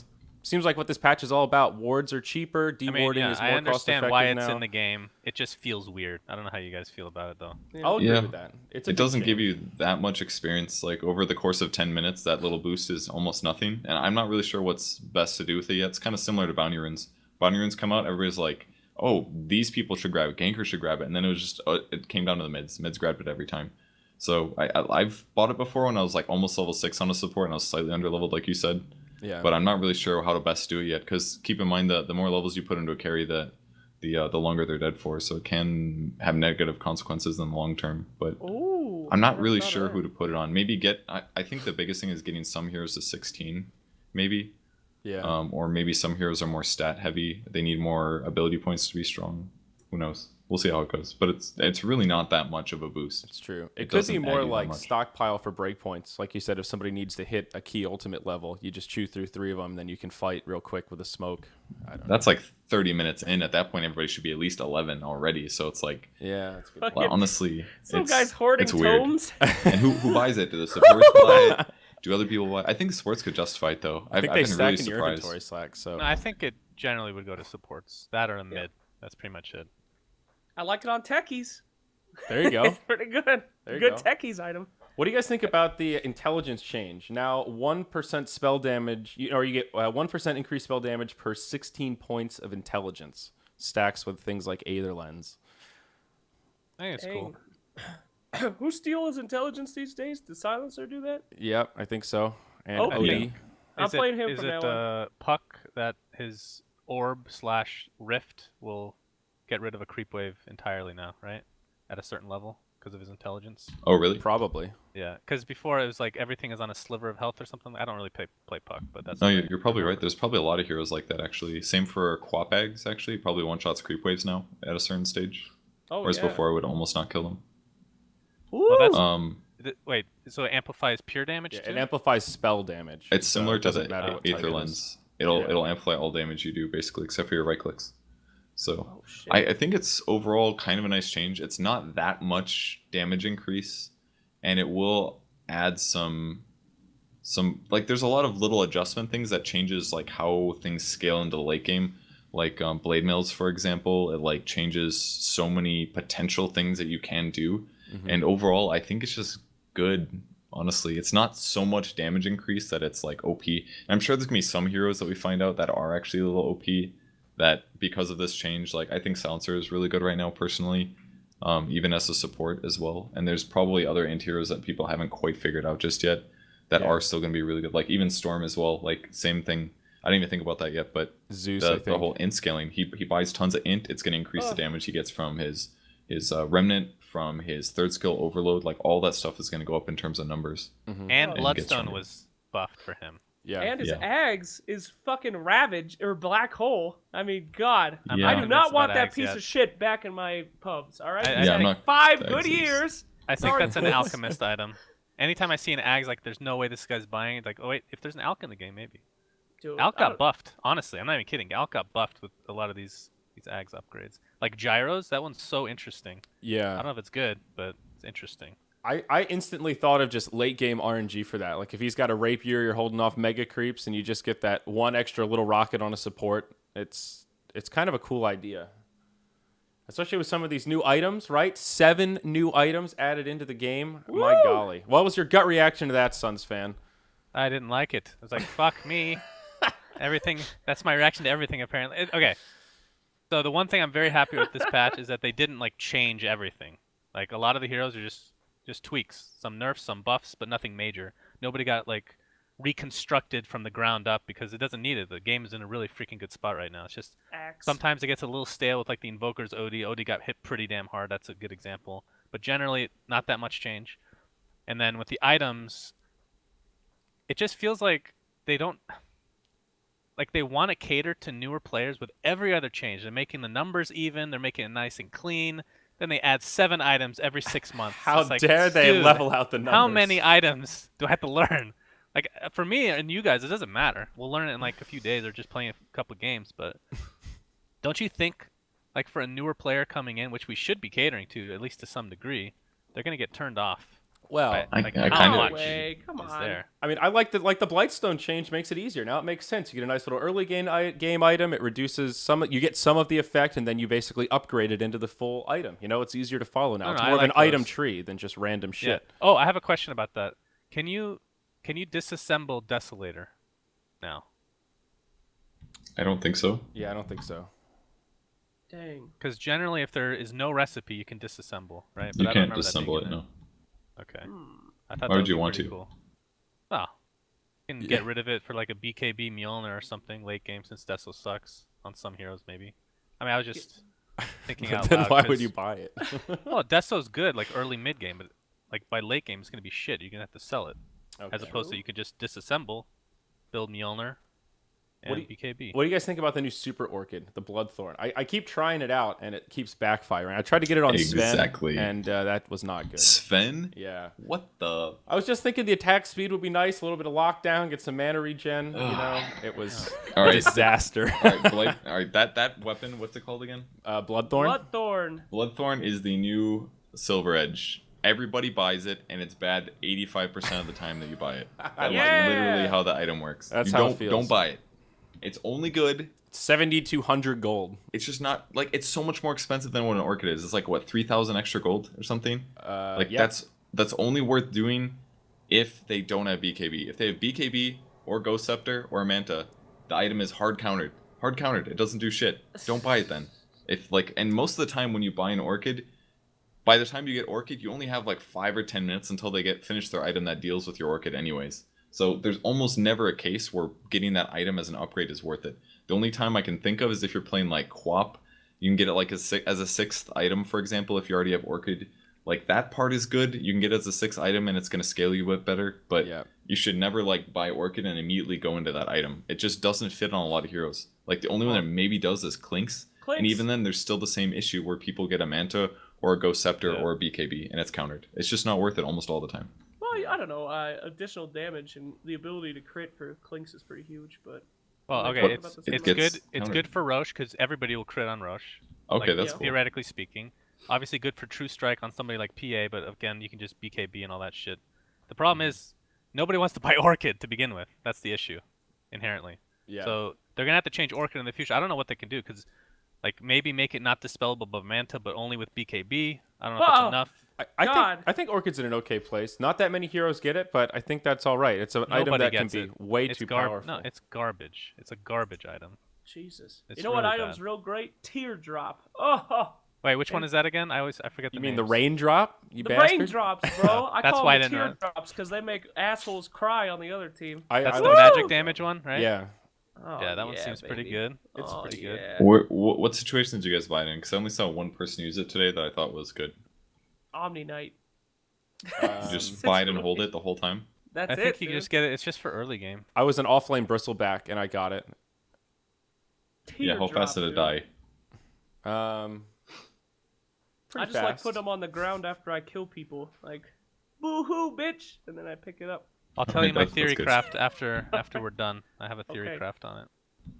seems like what this patch is all about. Wards are cheaper. I Dewarding mean, yeah, is I more understand cost-effective why it's now. in the game. It just feels weird. I don't know how you guys feel about it though. I'll agree Yeah. with that. It's a It big doesn't give change. you that much experience. Like over the course of 10 minutes, that little boost is almost nothing. And I'm not really sure what's best to do with it yet. It's kind of similar to Bounty Runes. Bounty Runes come out, everybody's like, oh, these people should grab it, gankers should grab it. And then it was just, it came down to the mids. Mids grabbed it every time. So I've bought it before when I was like almost level 6 on a support and I was slightly under leveled, like you said. Yeah. But I'm not really sure how to best do it yet, because keep in mind that the more levels you put into a carry, the longer they're dead for, so it can have negative consequences in the long term. But Ooh, I'm not never really thought of sure that. who to put it on. Maybe I think the biggest thing is getting some heroes to 16, maybe. Yeah. Or maybe some heroes are more stat heavy. They need more ability points to be strong. Who knows? We'll see how it goes. But it's really not that much of a boost. It's true. It It could be doesn't more add you that like much. stockpile for breakpoints. Like you said, if somebody needs to hit a key ultimate level, you just chew through 3 of them, then you can fight real quick with a smoke. I don't know. That's like 30 minutes in. At that point, everybody should be at least 11 already. So it's like, Yeah, that's a good. Fuck well, it. honestly, Some it's, guys hoarding it's weird. tomes. And who buys it? Do the supports buy it? Do other people buy it? I think sports could justify it though. I think I've they been stack really in your surprised. inventory, Slack. So No, I think it generally would go to supports. That or in Yeah. mid. That's pretty much it. I like it on techies. there you go. It's pretty good. There you Good go. techies item. What do you guys think about the intelligence change? Now, 1% spell damage, or you get 1% increased spell damage per 16 points of intelligence. Stacks with things like Aether Lens. I think it's cool. Dang. Who steal his intelligence these days? Does Silencer do that? Yep, I think so. And Okay. Odie. I'm Is playing him Is from it now on. Puck that his orb/rift will get rid of a creep wave entirely now, right? At a certain level because of his intelligence. Oh, really? Probably. Yeah, because before it was like everything is on a sliver of health or something. I don't really play Puck, but that's. No, what I you're probably right. remember. There's probably a lot of heroes like that actually. Same for Quapags actually. Probably one shots creep waves now at a certain stage. Oh, Whereas yeah. before it would almost not kill them. Ooh. that's- Wait, so it amplifies pure damage Yeah, too? it amplifies spell damage. It's so similar it to doesn't the matter what type Aether it is. Lens. It'll Yeah. it'll amplify all damage you do basically, except for your right clicks. So Oh, shit. I think it's overall kind of a nice change. It's not that much damage increase, and it will add some like there's a lot of little adjustment things that changes like how things scale into the late game. Like blade mills, for example, it like changes so many potential things that you can do, and overall, I think it's just good. Honestly, it's not so much damage increase that it's like OP. And I'm sure there's gonna be some heroes that we find out that are actually a little OP. That because of this change, like I think Silencer is really good right now personally, even as a support as well. And there's probably other anti-heroes that people haven't quite figured out just yet that Yeah. are still going to be really good. Like even Storm as well. Like same thing. I didn't even think about that yet, but Zeus, I the think. whole int scaling. He buys tons of int. It's going to increase the Oh. damage he gets from his remnant, from his third skill overload. Like all that stuff is going to go up in terms of numbers. And Oh. And gets Bloodstone stronger. was buffed for him. Yeah. And his Yeah. Ags is fucking Ravage or Black Hole. I mean, God. I'm Yeah. I not do convinced not want about that Ags piece yet. of shit back in my pubs, alright? I- He's Yeah, had I'm not- 5 Ags good is- years. I think Sorry, that's an folks. alchemist item. Anytime I see an Ags, like there's no way this guy's buying it. Like, oh wait, if there's an Alk in the game, maybe. Dude, Alk I got don't- buffed. Honestly, I'm not even kidding. Alk got buffed with a lot of these Ags upgrades. Like Gyros, that one's so interesting. I Yeah. don't know if it's good, but it's interesting. I instantly thought of just late game RNG for that. Like if he's got a rapier, you're holding off mega creeps, and you just get that one extra little rocket on a support. It's kind of a cool idea, especially with some of these new items. Right, 7 new items added into the game. My Woo! golly, what was your gut reaction to that, Suns fan? I didn't like it. I was like, fuck me. Everything. That's my reaction to everything, apparently. Okay. So the one thing I'm very happy with this patch is that they didn't like change everything. Like a lot of the heroes are just tweaks, some nerfs, some buffs, but nothing major. Nobody got like reconstructed from the ground up because it doesn't need it. The game is in a really freaking good spot right now. It's just Axe. sometimes it gets a little stale with like the Invoker's Odie. Odie got hit pretty damn hard. That's a good example. But generally, not that much change. And then with the items, it just feels like they don't like they want to cater to newer players with every other change. They're making the numbers even. They're making it nice and clean. Then they add 7 items every 6 months. How It's like, dare they dude, level out the numbers? How many items do I have to learn? Like for me and you guys, it doesn't matter. We'll learn it in like a few days or just playing a couple of games. But don't you think, like for a newer player coming in, which we should be catering to at least to some degree, they're gonna get turned off. Well, I like, kinda- how No much way, come is on. there? I mean, I like the Blightstone change makes it easier. Now it makes sense. You get a nice little early game item. It reduces some. You get some of the effect, and then you basically upgrade it into the full item. You know, it's easier to follow now. No, It's no, more I of an like item those. tree than just random Yeah. shit. Oh, I have a question about that. Can you disassemble Desolator now? I don't think so. Yeah, I don't think so. Dang. Because generally, if there is no recipe, you can disassemble, right? You I don't can't remember that being disassemble it. in No. Okay. Hmm. I thought Why that would you be want pretty to? cool. Well, you can get rid of it for like a BKB Mjolnir or something late game since Deso sucks on some heroes maybe. I mean, I was just thinking out Then loud. why 'cause- would you buy it? Well, Deso's good like early mid game, but like by late game it's gonna be shit. You're gonna have to sell it. As Okay. opposed to you could just disassemble, build Mjolnir, and What do you- BKB. What do you guys think about the new Super Orchid, the Bloodthorn? I keep trying it out, and it keeps backfiring. I tried to get it on Exactly. Sven, and that was not good. Sven? Yeah. What the? I was just thinking the attack speed would be nice, a little bit of lockdown, get some mana regen. You know, it was All a right. disaster. All right, Blake. All right, that weapon. What's it called again? Bloodthorn. Bloodthorn. Bloodthorn is the new Silver Edge. Everybody buys it, and it's bad 85% of the time that you buy it. That's Yeah. literally how the item works. That's you how it don't feels. don't buy it. It's only good. 7,200 gold. It's just not like it's so much more expensive than what an orchid is. It's like what 3,000 extra gold or something. Like yeah. that's only worth doing if they don't have BKB. If they have BKB or Ghost Scepter or Manta, the item is hard countered. Hard countered. It doesn't do shit. Don't buy it then. If like, and most of the time when you buy an orchid, by the time you get orchid, you only have like 5 or 10 minutes until they get finish their item that deals with your orchid anyways. So there's almost never a case where getting that item as an upgrade is worth it. The only time I can think of is if you're playing like Quap, you can get it like as a 6th item, for example, if you already have orchid. Like that part is good. You can get it as a 6th item and it's going to scale you a bit better. But Yeah. you should never like buy orchid and immediately go into that item. It just doesn't fit on a lot of heroes. Like the only one that maybe does is Clinks. And even then there's still the same issue where people get a Manta or a Ghost Scepter or a BKB and it's countered. It's just not worth it almost all the time. Well, I don't know. Additional damage and the ability to crit for Clinks is pretty huge, but Well, Like, okay, what it's about the it's same good. amount? It's Countered. good for Roche because everybody will crit on Roche. Okay, like, that's yeah. cool. Theoretically speaking, obviously good for True Strike on somebody like PA, but again, you can just BKB and all that shit. The problem is nobody wants to buy Orchid to begin with. That's the issue, inherently. Yeah. So they're gonna have to change Orchid in the future. I don't know what they can do because, like, maybe make it not dispellable by Manta, but only with BKB. I don't know if Wow. that's enough. God. I think Orchid's in an okay place. Not that many heroes get it, but I think that's all right. It's an item Nobody that can gets be it. way It's too garb- powerful. No, it's garbage. It's a garbage item. Jesus. It's You know what really item's bad. real great? Teardrop. Oh, Wait, which one is that again? I forget the You mean the names. raindrop? You the bastard. raindrops, bro. I That's call why I them didn't know. teardrops because they make assholes cry on the other team. That's I the like magic that. damage one, right? Yeah. Oh, Yeah, that one seems pretty baby. good. It's Oh, pretty yeah. good. What situation did you guys buy it in? Because I only saw one person use it today that I thought was good. Omni Knight. You just buy it and hold it the whole time. That's I think it. you can dude. just get it. It's just for early game. I was an offlane bristleback and I got it. Yeah, how fast did it die? Um, I pretty just like fast. put them on the ground after I kill people, like, boo hoo, bitch, and then I pick it up. I'll tell you my That's theory good. craft after we're done. I have a theory Okay. craft on it.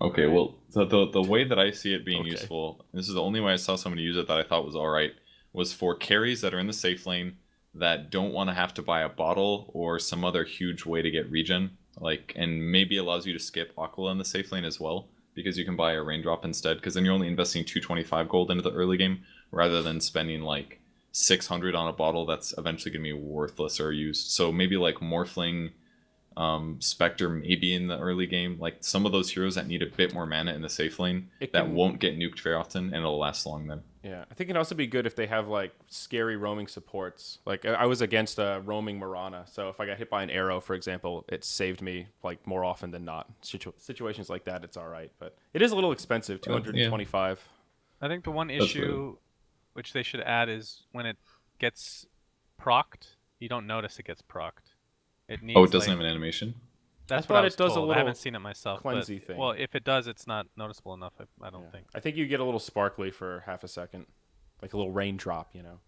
Okay, well, so the way that I see it being Okay. useful, this is the only way I saw somebody use it that I thought was alright, was for carries that are in the safe lane that don't want to have to buy a bottle or some other huge way to get regen. Like, and maybe allows you to skip Aquila in the safe lane as well, because you can buy a raindrop instead, because then you're only investing 225 gold into the early game, rather than spending like 600 on a bottle that's eventually going to be worthless or used. So maybe like Morphling, Spectre maybe in the early game, like some of those heroes that need a bit more mana in the safe lane It that can- won't get nuked very often and it'll last long then. Yeah, I think it'd also be good if they have like scary roaming supports. Like I was against a roaming Marana, so if I got hit by an arrow, for example, it saved me like more often than not. Situations like that, it's all right, but it is a little expensive, 225. I think the one That's issue which they should add is when it gets procced, you don't notice it gets procced. It needs. Oh, it doesn't like, have an animation? That's I what thought I was it does a told. I little haven't seen it myself. But, cleansy thing. well, if it does, it's not noticeable enough. I don't Yeah. think. I think you get a little sparkly for half a second, like a little raindrop, you know.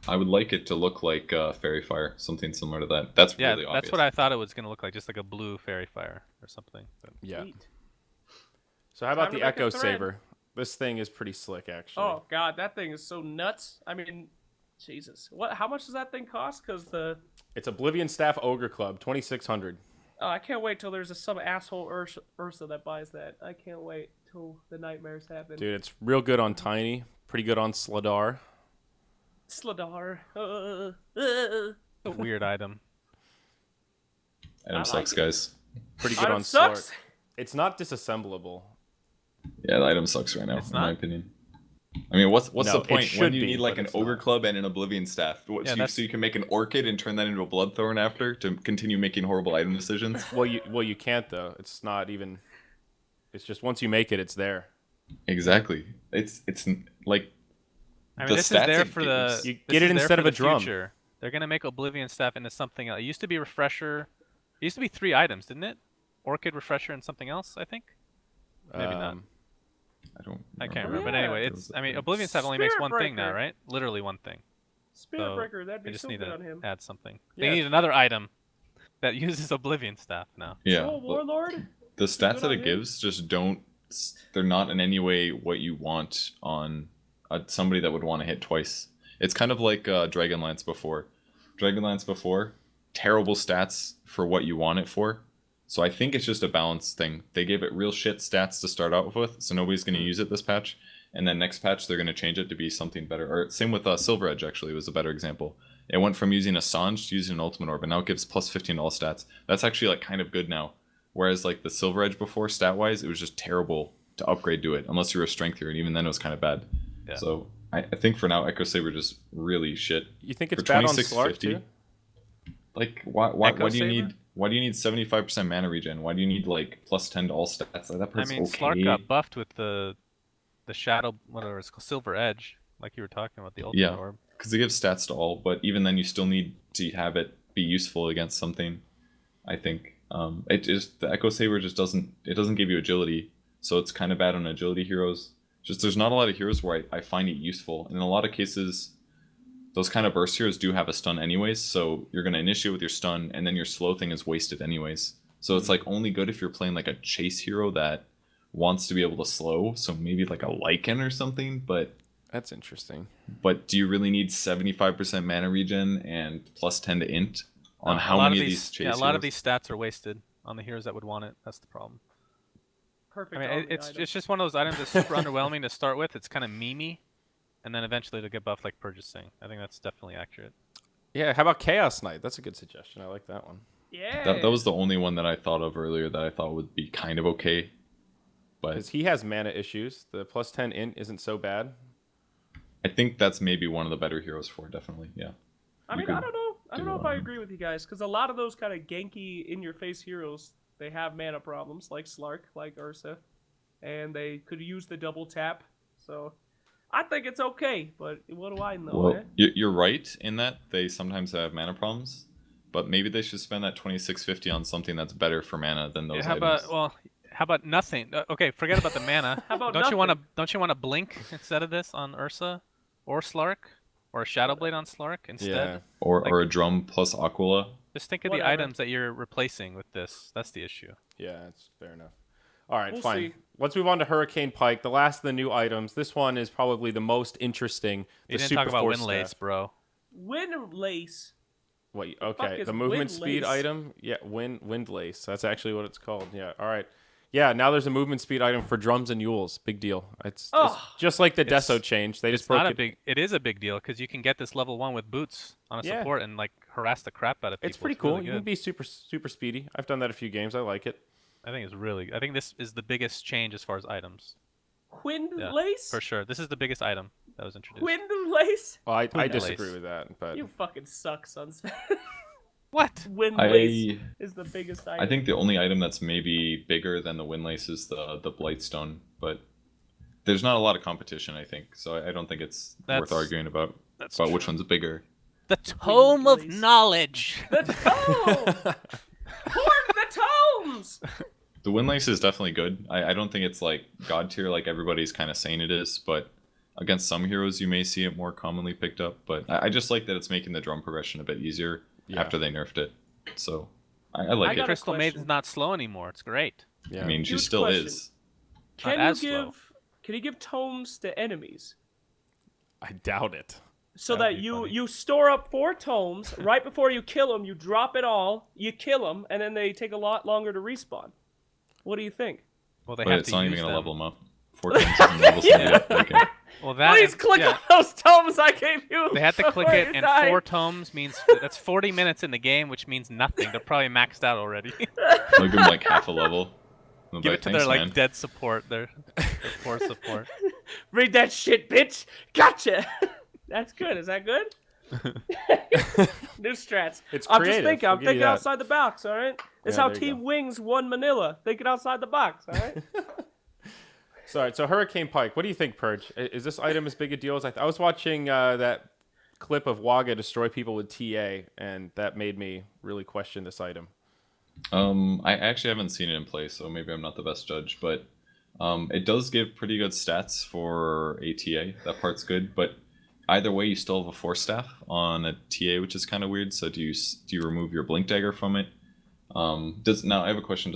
I would like it to look like Fairy Fire, something similar to that. That's Yeah, really obvious. that's what I thought it was gonna look like, just like a blue fairy fire or something. But Yeah. Neat. So how about Time to the make a Echo thread. Saber? This thing is pretty slick, actually. Oh god, that thing is so nuts. I mean, Jesus. What? How much does that thing cost? Because the... It's Oblivion Staff Ogre Club, 2,600. Oh, I can't wait till there's some asshole Ursa that buys that. I can't wait till the nightmares happen. Dude, it's real good on Tiny. Pretty good on Sladar. Sladar. A weird item. Item I sucks, like it. guys. Pretty good Item on sucks. Slark. It's not disassemblable. Yeah, the item sucks right now, It's in my not? opinion. I mean, what's No, the it point should when you be, need like but an it's ogre not. club and an oblivion staff? So you can make an orchid and turn that into a bloodthorn after to continue making horrible item decisions? Well, you can't though. It's not even. It's just once you make it, it's there. Exactly. It's like I mean, the this is stats there it for gives. the. You this get it is there instead for of a the drum. future. They're gonna make Oblivion Staff into something else. It used to be Refresher. It used to be 3 items, didn't it? Orchid, Refresher, and something else. I think. Maybe not. I can't remember. But Yeah. anyway, it's. I mean, Oblivion Staff only makes one thing now, Spiritbreaker. right? Literally one thing. Spirit So, Breaker, that'd They be just so need good to on him. add something. Yeah. They need another item that uses Oblivion Staff now. Yeah. Soul Warlord? The stats good that on it him. gives just don't. They're not in any way what you want on somebody that would want to hit twice. It's kind of like Dragonlance before. Dragonlance before, terrible stats for what you want it for. So I think it's just a balance thing. They gave it real shit stats to start out with, so nobody's going to use it this patch. And then next patch, they're going to change it to be something better. Or same with Silver Edge, actually, was a better example. It went from using a Sange to using an Ultimate Orb, and now it gives plus 15 to all stats. That's actually like kind of good now. Whereas like the Silver Edge before, stat-wise, it was just terrible to upgrade to it, unless you were a Strength hero, and even then it was kind of bad. Yeah. So I think for now, Echo Saber just really shit. You think it's For bad on Slark 2650? too? Like why Echo do you Saber? need 75% mana regen? Why do you need like plus 10 to all stats? Like that I part's mean, okay. Slark got buffed with the Shadow, whatever it's called, Silver Edge, like you were talking about the Ultimate Yeah. Orb. Because it gives stats to all, but even then you still need to have it be useful against something. I think it just the Echo Saber just doesn't give you agility, so it's kind of bad on agility heroes. Just there's not a lot of heroes where I find it useful, and in a lot of cases, those kind of burst heroes do have a stun anyways. So you're gonna initiate with your stun, and then your slow thing is wasted anyways. So it's like only good if you're playing like a chase hero that wants to be able to slow. So maybe like a Lycan or something, but. That's interesting. But do you really need 75% mana regen and plus 10 to int on A how lot many of these chase Yeah, a lot of heroes? these stats are wasted on the heroes that would want it. That's the problem. Perfect. I mean, army it's item. it's just one of those items that's super underwhelming to start with. It's kind of memey, and then eventually it'll get buffed like Purchasing. I think that's definitely accurate. Yeah, how about Chaos Knight? That's a good suggestion. I like that one. Yeah. That was the only one that I thought of earlier that I thought would be kind of okay. But Because he has mana issues. The plus 10 int isn't so bad. I think that's maybe one of the better heroes for it, definitely. Yeah. I You mean, could I don't know. I don't do know if that I one. agree with you guys, because a lot of those kind of ganky, in-your-face heroes, they have mana problems, like Slark, like Ursa, and they could use the double tap. So, I think it's okay, but what do I know? Well, eh? you're right in that they sometimes have mana problems, but maybe they should spend that 2650 on something that's better for mana than those how items. how about nothing? Okay, forget about the mana. How about don't you want to nothing? don't you want to blink instead of this on Ursa, or Slark, or a Shadow Blade on Slark instead? Yeah. Or a drum plus Aquila. Just think of Whatever. the items that you're replacing with this. That's the issue. Yeah, that's fair enough. All right, We'll fine. see. Let's move on to Hurricane Pike, the last of the new items. This one is probably the most interesting. You The didn't talk Super about Force Windlace, staff. bro. Windlace. What? fuck Okay, is the movement speed Windlace? item. Yeah, Windlace. That's actually what it's called. Yeah. All right. Yeah. Now there's a movement speed item for drums and mules. Big deal. It's Ugh. just like the It's- Deso change. They just It's broke not a it. big. It is a big deal because you can get this level 1 with boots on a Yeah. support and like harass the crap out of people. It's pretty cool. Really You can good. be super speedy. I've done that a few games. I like it. I think it's really. I think this is the biggest change as far as items. Windlace? For sure. This is the biggest item that was introduced. Windlace? Well, I Windlace. disagree with that, but You fucking suck, Sunset. What? Windlace is the biggest item. I think the only item that's maybe bigger than the Windlace is the Blightstone, but there's not a lot of competition, I think, so I don't think it's worth That's- arguing about That's which one's bigger. The Tome of Windlace. Knowledge. The tome! Hoard the tomes! The Windlace is definitely good. I don't think it's like god tier like everybody's kind of saying it is, but against some heroes you may see it more commonly picked up. But I just like that it's making the drum progression a bit easier after they nerfed it. So I like I it. got a Crystal question. Maiden's not slow anymore. It's great. yeah. I mean, she Huge still question. is. Can as you slow. give tomes to enemies? I doubt it. so That'd that be funny. you store up 4 tomes. Right before you kill them, you drop it all. You kill them, and then they take a lot longer to respawn. What do you think? Well, they Wait, have it's to not use even gonna them. level them up. 14 doesn't level somebody up. Okay. Well, that Please and- click yeah, on those tomes I gave you. They had to click before it, you and die. 4 tomes means that's 40 minutes in the game, which means nothing. They're probably maxed out already. They'll give them like half a level. They'll be Give like, it to "Thanks, their like man." dead support, their poor support. Read that shit, bitch. Gotcha. That's good. Is that good? New strats. It's I'm just creative, thinking. I'll I'm give you thinking that. outside the box. All right. That's Yeah, how there you Team go. Wings won Manila. Thinking outside the box. All right. So Hurricane Pike, what do you think, Purge? Is this item as big a deal as I was watching that clip of Waga destroy people with TA, and that made me really question this item. I actually haven't seen it in play, so maybe I'm not the best judge, but it does give pretty good stats for ATA. That part's good, but either way, you still have a 4 staff on a TA, which is kind of weird. So do you remove your blink dagger from it? Now I have a question.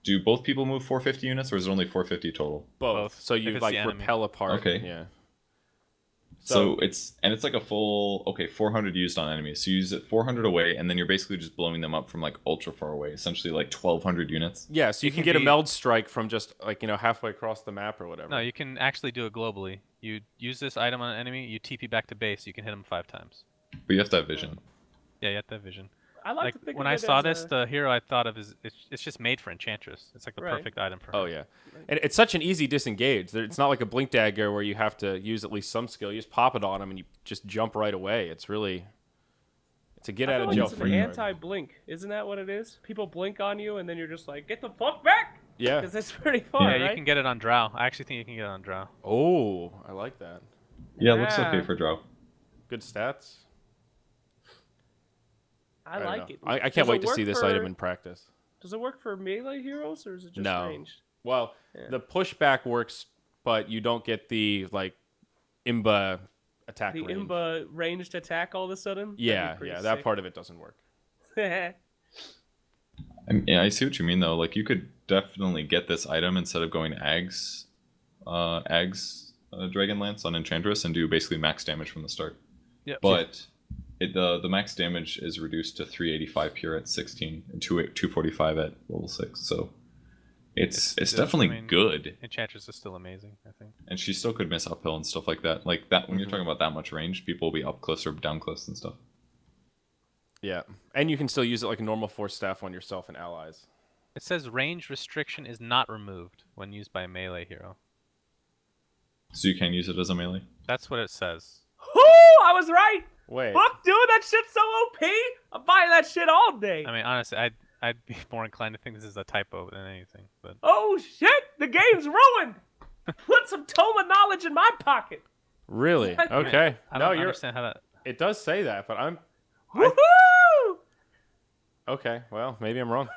Do both people move 450 units, or is it only 450 total? Both. So If you it's like the enemy. repel apart. Okay. Yeah. So it's like a full 400 used on enemies. So you use it 400 away, and then you're basically just blowing them up from like ultra far away, essentially like 1200 units. Yeah, so you It can can get a be- meld strike from just like halfway across the map or whatever. No, you can actually do it globally. You use this item on an enemy, you TP back to base, you can hit them 5 times. But you have to have vision. Yeah, you have to have vision. I like to think when of I it saw as this, a- the hero I thought of is it's just made for Enchantress. It's like the Right. perfect item for her. Oh yeah, and it's such an easy disengage. It's not like a blink dagger where you have to use at least some skill. You just pop it on them and you just jump right away. It's a get I out feel of like jail it's an free card. anti-blink. Isn't that what it is? People blink on you, and then you're just like, get the fuck back. Yeah. Because it's pretty far, Yeah, right? you can get it on Drow. I actually think you can get it on Drow. Oh, I like that. Yeah, it looks okay Yeah. for draw. Good stats. I don't like know. it. I Does can't it wait to work see this for- item in practice. Does it work for melee heroes, or is it just No. ranged? Well, Yeah. the pushback works, but you don't get the like imba attack The range. Imba ranged attack all of a sudden? Yeah, that part of it doesn't work. part. Yeah, I see what you mean though. Like you could definitely get this item instead of going Ags Dragonlance on Enchantress and do basically max damage from the start. Yeah. But the max damage is reduced to 385 pure at 16 and 245 at level 6. So it's definitely good. Enchantress is still amazing, I think. And she still could miss uphill and stuff like that. Like that when you're talking about that much range, people will be up close or down close and stuff. Yeah, and you can still use it like a normal force staff on yourself and allies. It says range restriction is not removed when used by a melee hero. So you can use it as a melee. That's what it says. Whoo! I was right! Wait, Fuck, dude, that shit's so OP! I'm buying that shit all day! I mean, honestly, I'd be more inclined to think this is a typo than anything. But Oh shit! The game's ruined! Put some Toma knowledge in my pocket! really? What? Okay. I No, don't you're. understand how that. It does say that, but I'm Woohoo! okay. Well, maybe I'm wrong.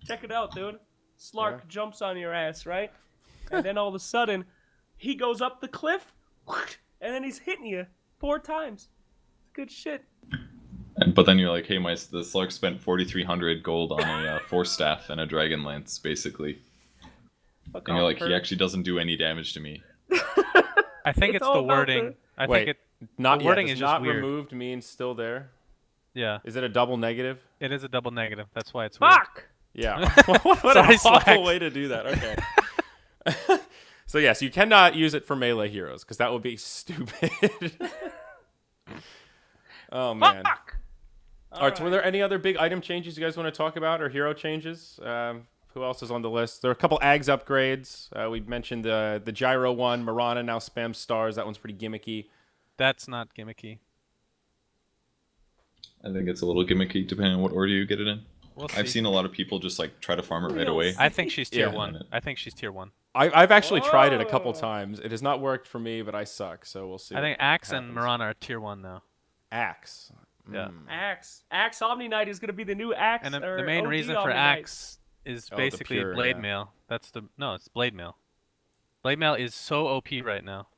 Check it out, dude. Slark Yeah. jumps on your ass, right? And then all of a sudden, he goes up the cliff, and then he's hitting you 4 times. It's good shit. But then you're like, hey, the Slug spent 4,300 gold on a force staff and a dragon lance, basically. Fuck And you're off, like, he Kurt. actually doesn't do any damage to me. I think It's it's all the about wording. I Wait, think not the wording yet. is Does just not weird. removed means still there. yeah, Is it a double negative? it is a double negative. That's why it's weird. Fuck! Yeah. what Sorry, an awful Slacks. way to do that. Okay. So yes, you cannot use it for melee heroes because that would be stupid. Oh man. Fuck! All right. So were there any other big item changes you guys want to talk about or hero changes? Who else is on the list? There are a couple Ags upgrades. We mentioned the Gyro one. Mirana now spams stars. That one's pretty gimmicky. That's not gimmicky. I think it's a little gimmicky depending on what order you get it in. We'll see. I've seen a lot of people just like try to farm it right away. I think she's tier Yeah. 1. I think she's tier 1. I've actually tried it a couple Whoa. times. It has not worked for me, but I suck. So we'll see. I what think Axe and happens. Mirana are tier 1 now. Axe. Yeah. Axe Omni Knight is gonna be the new Axe. And or the main OG reason for Omni Knight. Axe is Oh, the basically pure, blade yeah. mail. It's blade mail. Blade mail is so OP right now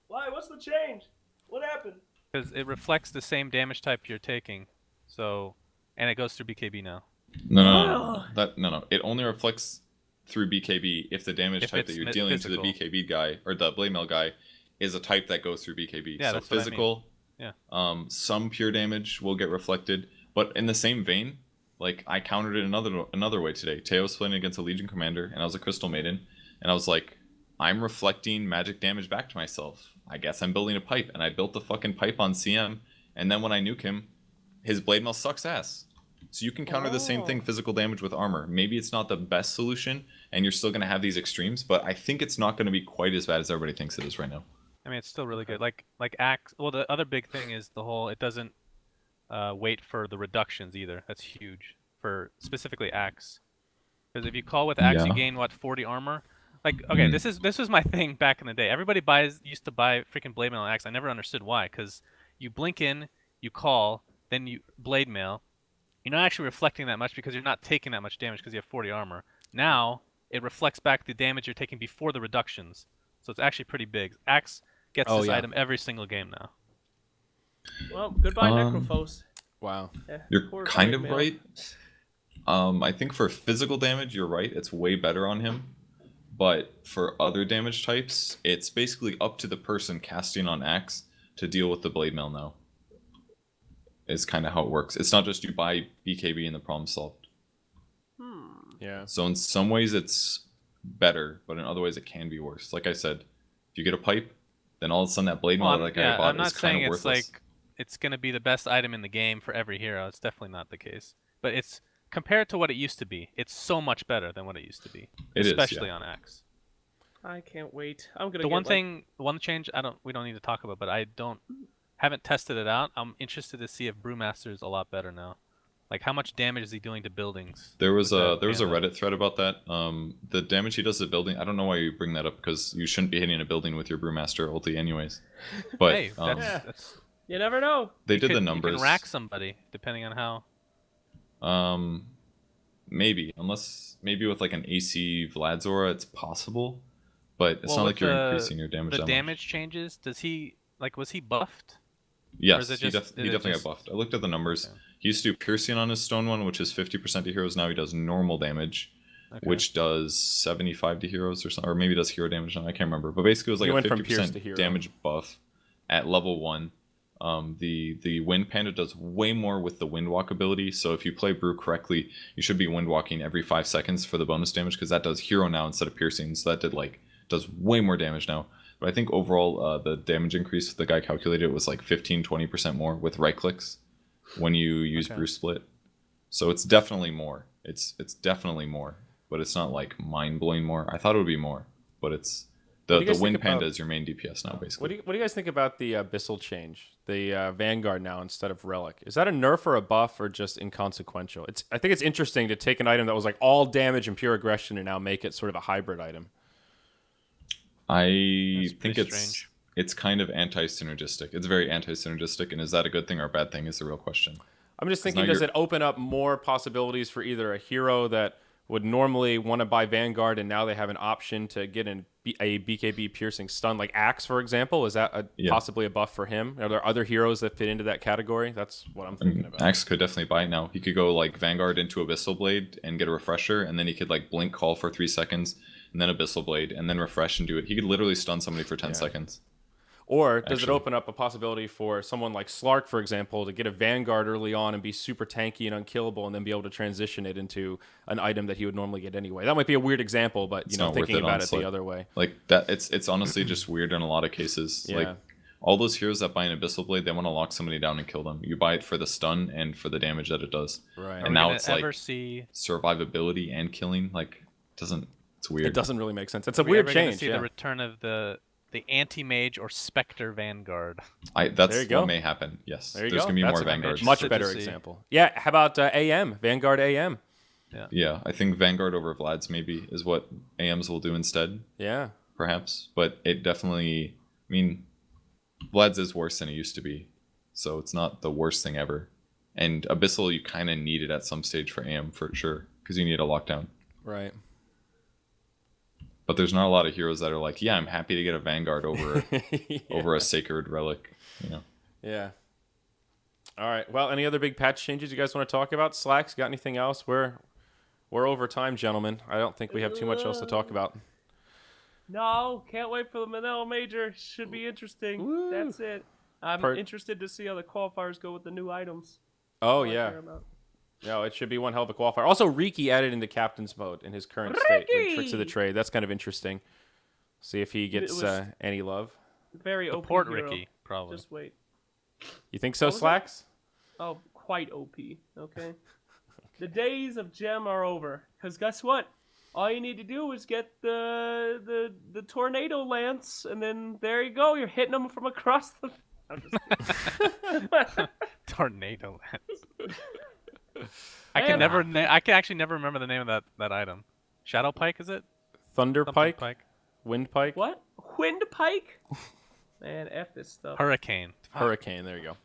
Why? What's the change? What happened? because it reflects the same damage type you're taking. So, and it goes through BKB now. No. It only reflects through BKB if the damage If type that it's you're dealing to physical. the BKB guy or the blade mail guy is a type that goes through BKB. Yeah, So that's what I mean. physical, Yeah. some pure damage will get reflected, but in the same vein, like I countered it another way today. Teo was playing against a Legion commander, and I was a Crystal Maiden, and I was like, I'm reflecting magic damage back to myself. I guess I'm building a pipe, and I built the fucking pipe on CM, and then when I nuke him, his blade mail sucks ass. So you can counter the same thing, physical damage with armor. Maybe it's not the best solution, and you're still going to have these extremes, but I think it's not going to be quite as bad as everybody thinks it is right now. I mean, it's still really good. Like Axe. Well, the other big thing is the whole. It doesn't wait for the reductions either. That's huge for specifically Axe. Because if you call with Axe, you gain what 40 armor. Like, okay, this was my thing back in the day. Everybody used to buy freaking blade mail and Axe. I never understood why. Because you blink in, you call, then you blade mail. You're not actually reflecting that much because you're not taking that much damage because you have 40 armor. Now it reflects back the damage you're taking before the reductions. So it's actually pretty big. Axe gets this item every single game now. Well, goodbye, Necrophos. Wow. Yeah, You're kind of right. I think for physical damage, you're right. It's way better on him. But for other damage types, it's basically up to the person casting on Axe to deal with the blade mail now. Is kind of how it works. It's not just you buy BKB and the problem solved. Yeah. So in some ways it's better, but in other ways it can be worse. Like I said, if you get a pipe, then all of a sudden that blade mail that guy bought is kind of worthless. I'm not saying it's like it's going to be the best item in the game for every hero. It's definitely not the case. But it's compared to what it used to be, it's so much better than what it used to be. Especially on Axe. I can't wait. I'm gonna. The one change we don't need to talk about, but haven't tested it out. I'm interested to see if Brewmaster is a lot better now. Like, how much damage is he doing to buildings? There was a Reddit thread about that. The damage he does to building. I don't know why you bring that up because you shouldn't be hitting a building with your Brewmaster ulti anyways. But hey, that's you never know. They did the numbers. You can rack somebody depending on how. Maybe with like an AC Vladzora, it's possible. But it's not like you're increasing your damage. The damage changes. Was he buffed? Yes, he definitely got buffed. I looked at the numbers. Okay. He used to do piercing on his stone one, which is 50% to heroes. Now he does normal damage, which does 75 to heroes or maybe does hero damage now. I can't remember. But basically, it was like a 50% damage buff at level 1. The Wind Panda does way more with the Windwalk ability. So if you play Brew correctly, you should be Windwalking every 5 seconds for the bonus damage because that does hero now instead of piercing. So that does way more damage now. But I think overall, the damage increase the guy calculated it was like 15-20% more with right clicks when you use Brew Split. So it's definitely more. It's definitely more, but it's not like mind blowing more. I thought it would be more, but it's the Wind Panda is your main DPS now, basically. What do you guys think about the Abyssal change? The Vanguard now instead of Relic. Is that a nerf or a buff or just inconsequential? I think it's interesting to take an item that was like all damage and pure aggression and now make it sort of a hybrid item. I think it's kind of anti-synergistic. It's very anti-synergistic, and is that a good thing or a bad thing is the real question. I'm just thinking, does it open up more possibilities for either a hero that would normally want to buy Vanguard and now they have an option to get a BKB piercing stun, like Axe, for example? Is that possibly a buff for him? Are there other heroes that fit into that category? That's what I'm thinking about. Axe could definitely buy it now. He could go like Vanguard into Abyssal Blade and get a refresher, and then he could like blink call for 3 seconds, and then Abyssal Blade, and then refresh and do it. He could literally stun somebody for 10 seconds. Or does it open up a possibility for someone like Slark, for example, to get a Vanguard early on and be super tanky and unkillable and then be able to transition it into an item that he would normally get anyway? That might be a weird example, but thinking about it the other way. Like that, it's honestly just weird in a lot of cases. Yeah. Like all those heroes that buy an Abyssal Blade, they want to lock somebody down and kill them. You buy it for the stun and for the damage that it does. Right. And now it's like survivability and killing. Like it's weird. It doesn't really make sense. It's a weird change. See the return of the anti-mage or Spectre Vanguard. That's what may happen. Yes. There's going to be more Vanguards. Much better example. Yeah, how about AM? Vanguard AM? Yeah, I think Vanguard over Vlad's maybe is what AMs will do instead. Yeah. Perhaps. But it definitely, Vlad's is worse than it used to be. So it's not the worst thing ever. And Abyssal, you kind of need it at some stage for AM for sure. Because you need a lockdown. Right. But there's not a lot of heroes that are like, yeah, I'm happy to get a Vanguard over over a Sacred Relic, Yeah. All right. Well, any other big patch changes you guys want to talk about? Slacks, got anything else? We're over time, gentlemen. I don't think we have too much else to talk about. No, can't wait for the Manila Major. Should be interesting. Woo. That's it. I'm interested to see how the qualifiers go with the new items. Oh, All I yeah. care about. No, it should be one hell of a qualifier. Also, Riki added into captain's mode in his current state with Tricks of the Riki! Trade. That's kind of interesting. See if he gets was- any love. Very OP Support hero. Ricky, probably. Just wait. You think so, What was that? Slacks? Oh, quite OP. Okay. The days of Gem are over. Because guess what? All you need to do is get the tornado lance, and then there you go. You're hitting them from across the. I'm just kidding. Tornado lance. Man, I can actually never remember the name of that item. Shadow Pike, is it? Thunder Something Pike? Wind Pike? What? Windpike? Man, F this stuff. Hurricane. Hurricane, there you go.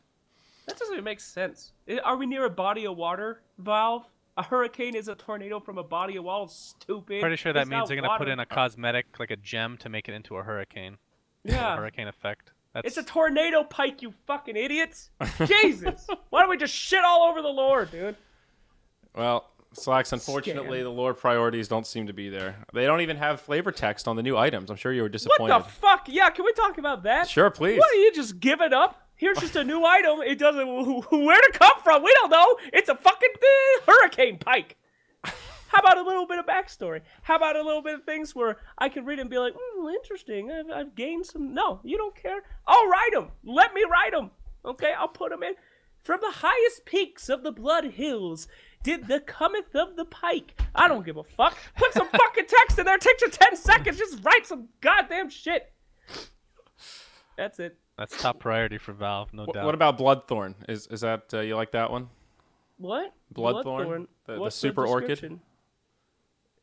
That doesn't even make sense. Are we near a body of water valve? A hurricane is a tornado from a body of water. Stupid. Pretty sure that It's means not they're gonna put water. in a cosmetic, like a gem, to make it into a hurricane. Yeah. Hurricane effect. That's It's a tornado pike, you fucking idiots. Jesus. Why don't we just shit all over the lore, dude? Well, Slacks, unfortunately, Scam. the lore priorities don't seem to be there. They don't even have flavor text on the new items. I'm sure you were disappointed. What the fuck? Yeah, can we talk about that? Sure, please. What, you just give it up? Here's just a new item. It doesn't... Where to come from? We don't know. It's a fucking hurricane pike. How about a little bit of backstory? How about a little bit of things where I can read and be like, interesting. I've gained some... No, you don't care. I'll write them. Let me write them. Okay, I'll put them in. From the highest peaks of the Blood Hills did the cometh of the pike. I don't give a fuck. Put some fucking text in there. Take your 10 seconds. Just write some goddamn shit. That's it. That's top priority for Valve, no doubt. What about Bloodthorn? Is that you like that one? What? Bloodthorn? The What's super orchid? description?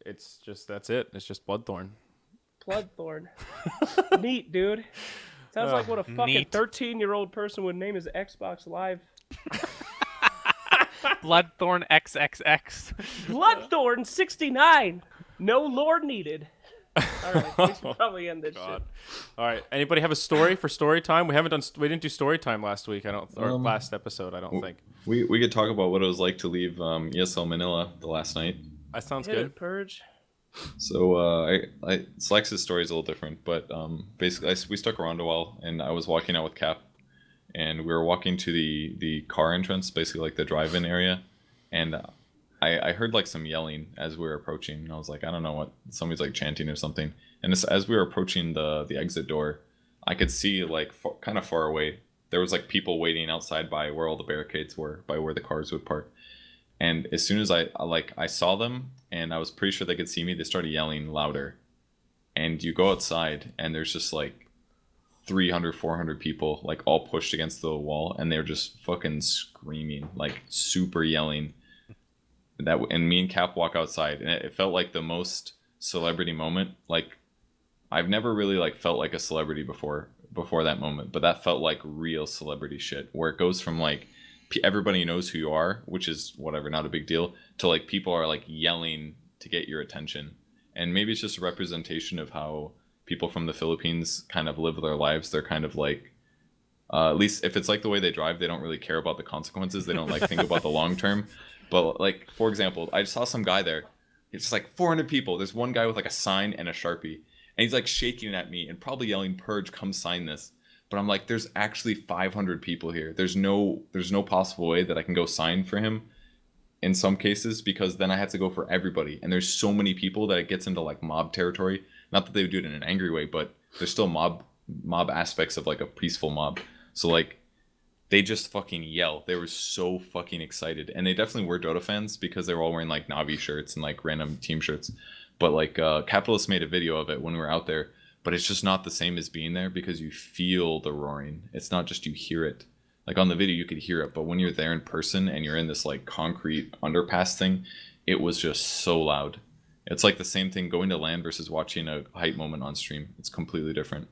It's just that's it. It's just Bloodthorn. Bloodthorn. Neat, dude. Sounds like what a fucking Neat. 13-year-old person would name his Xbox Live. Bloodthorn XXX. Bloodthorn 69. No lore needed. All right, we should probably end this God. shit. All right. Anybody have a story for story time? We didn't do story time last week. Or last episode. I don't think. We could talk about what it was like to leave ESL Manila the last night. That sounds Hit good. it, Purge. So Slex's story is a little different, but basically we stuck around a while, and I was walking out with Cap, and we were walking to the car entrance, basically like the drive-in area, and I heard like some yelling as we were approaching, and I was like, I don't know what, somebody's like chanting or something, and as we were approaching the exit door, I could see like kind of far away there was like people waiting outside by where all the barricades were, by where the cars would park. And as soon as I saw them, and I was pretty sure they could see me, they started yelling louder. And you go outside, and there's just like 300, 400 people, like all pushed against the wall, and they're just fucking screaming, like super yelling. And me and Cap walk outside, and it felt like the most celebrity moment. Like I've never really like felt like a celebrity before that moment, but that felt like real celebrity shit, where it goes from like everybody knows who you are, which is whatever, not a big deal, to like people are like yelling to get your attention. And maybe it's just a representation of how people from the Philippines kind of live their lives. They're kind of like, at least if it's like the way they drive, they don't really care about the consequences. They don't like think about the long term. But like, for example, I just saw some guy there. It's like 400 people. There's one guy with like a sign and a Sharpie, and he's like shaking at me and probably yelling, "Purge, come sign this." But I'm like, there's actually 500 people here. There's no possible way that I can go sign for him in some cases, because then I have to go for everybody. And there's so many people that it gets into like mob territory. Not that they would do it in an angry way, but there's still mob aspects of like a peaceful mob. So like they just fucking yell. They were so fucking excited. And they definitely were Dota fans, because they were all wearing like Navi shirts and like random team shirts. But like Capitalist made a video of it when we were out there. But it's just not the same as being there, because you feel the roaring. It's not just you hear it. Like on the video, you could hear it. But when you're there in person and you're in this like concrete underpass thing, it was just so loud. It's like the same thing going to LAN versus watching a hype moment on stream. It's completely different.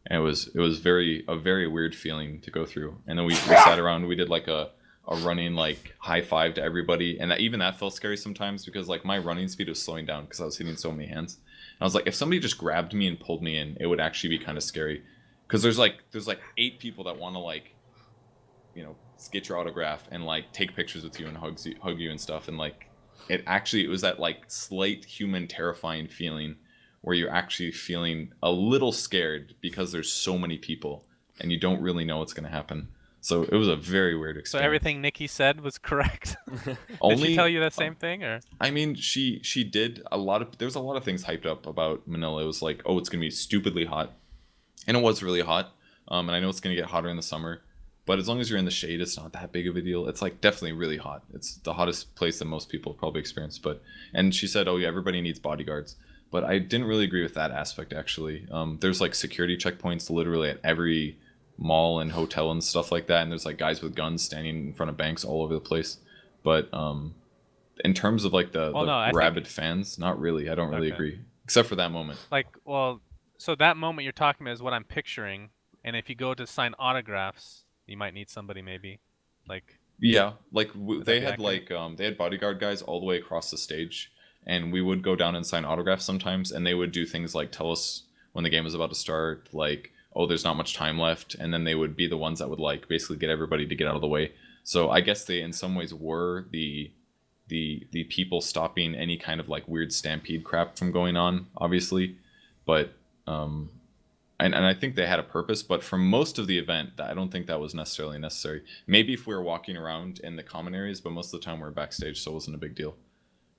And it was a very weird feeling to go through. And then we sat around. We did like a running like high five to everybody. And even that felt scary sometimes, because like my running speed was slowing down because I was hitting so many hands. I was like, if somebody just grabbed me and pulled me in, it would actually be kind of scary, because there's like 8 people that want to like, you know, get your autograph and like take pictures with you and hug you and stuff. And like it was that like slight human terrifying feeling where you're actually feeling a little scared because there's so many people and you don't really know what's going to happen. So it was a very weird So experience. everything Nikki said was correct. Did Only, she tell you the same thing, or? I mean, she did a lot of. There's a lot of things hyped up about Manila. It was like, oh, it's gonna be stupidly hot, and it was really hot. And I know it's gonna get hotter in the summer, but as long as you're in the shade, it's not that big of a deal. It's like definitely really hot. It's the hottest place that most people probably experience. And she said, oh yeah, everybody needs bodyguards. But I didn't really agree with that aspect actually. There's like security checkpoints literally at every mall and hotel and stuff like that, and there's like guys with guns standing in front of banks all over the place. But in terms of like the rabid fans, not really. I don't really agree, except for that moment. Like, well, so that moment you're talking about is what I'm picturing. And if you go to sign autographs, you might need somebody maybe, like. Yeah, like they had accurate? like they had bodyguard guys all the way across the stage, and we would go down and sign autographs sometimes, and they would do things like tell us when the game was about to start, like, oh, there's not much time left, and then they would be the ones that would like basically get everybody to get out of the way. So I guess they in some ways were the people stopping any kind of like weird stampede crap from going on, obviously. But and I think they had a purpose, but for most of the event, I don't think that was necessarily necessary. Maybe if we were walking around in the common areas, but most of the time we were backstage, so it wasn't a big deal.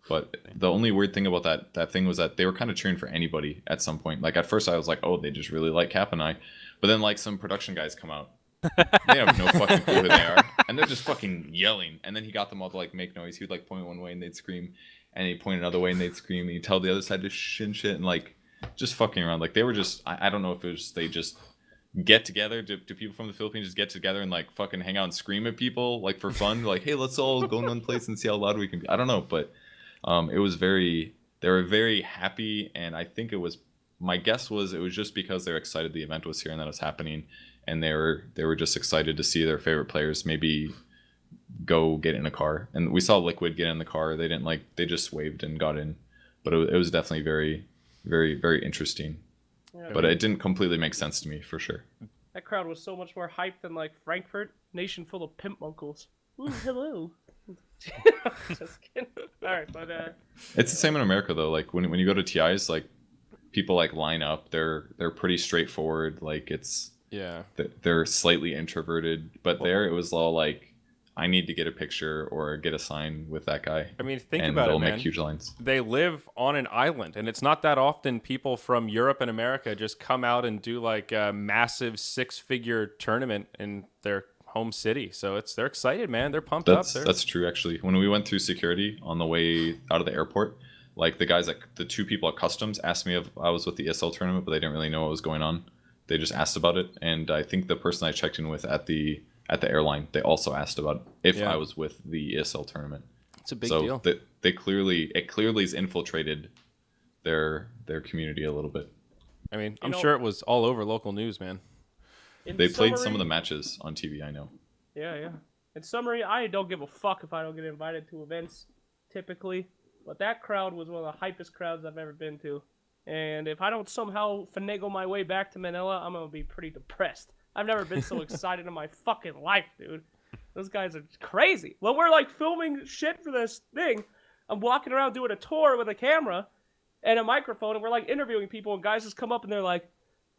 But the only weird thing about that thing was that they were kind of cheering for anybody at some point. Like at first I was like, oh, they just really like Cap and I. But then like some production guys come out. They have no fucking clue who they are. And they're just fucking yelling. And then he got them all to like make noise. He would like point one way and they'd scream. And he'd point another way and they'd scream. And he'd tell the other side to shh and shit. And like just fucking around. Like they were just, I don't know if it was they just get together. Do people from the Philippines just get together and like fucking hang out and scream at people like for fun? Like, hey, let's all go in one place and see how loud we can be. I don't know. But it was they were very happy, and I think my guess was it was just because they were excited the event was here and that it was happening, and they were just excited to see their favorite players maybe go get in a car. And we saw Liquid get in the car. They didn't they just waved and got in, but it was definitely very, very, very interesting. Yeah, but it didn't completely make sense to me for sure. That crowd was so much more hyped than like Frankfurt, nation full of pimp uncles. Ooh, hello. Just kidding. All right, but it's the same in America though. Like when you go to TIs, like people like line up. They're pretty straightforward. Like they're slightly introverted. But there it was all like, I need to get a picture or get a sign with that guy. I mean, think about it, man. They'll make huge lines. They live on an island, and it's not that often people from Europe and America just come out and do like a massive 6-figure tournament in their home city. So they're excited, man. They're pumped up. That's true, actually. When we went through security on the way out of the airport, like the two people at customs asked me if I was with the ESL tournament, but they didn't really know what was going on. They just asked about it, and I think the person I checked in with at the airline, they also asked about if I was with the ESL tournament. It's a big deal. So it clearly has infiltrated their community a little bit. I mean, I'm sure it was all over local news, man. They played some of the matches on TV, I know. Yeah. In summary, I don't give a fuck if I don't get invited to events, typically. But that crowd was one of the hypest crowds I've ever been to. And if I don't somehow finagle my way back to Manila, I'm going to be pretty depressed. I've never been so excited in my fucking life, dude. Those guys are crazy. When we're like filming shit for this thing, I'm walking around doing a tour with a camera and a microphone, and we're like interviewing people, and guys just come up and they're like,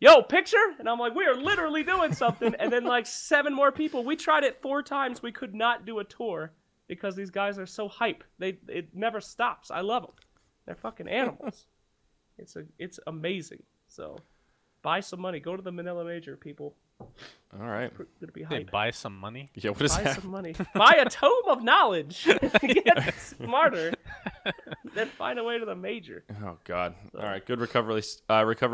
yo, picture? And I'm like, we are literally doing something. And then like 7 more people. We tried it 4 times. We could not do a tour because these guys are so hype. It never stops. I love them. They're fucking animals. It's amazing. So buy some money. Go to the Manila Major, people. All right. Gonna be hype. They buy some money? Yeah, what is buy that? some money. Buy a tome of knowledge. Get smarter. Then find a way to the major. Oh God! All right, good recovery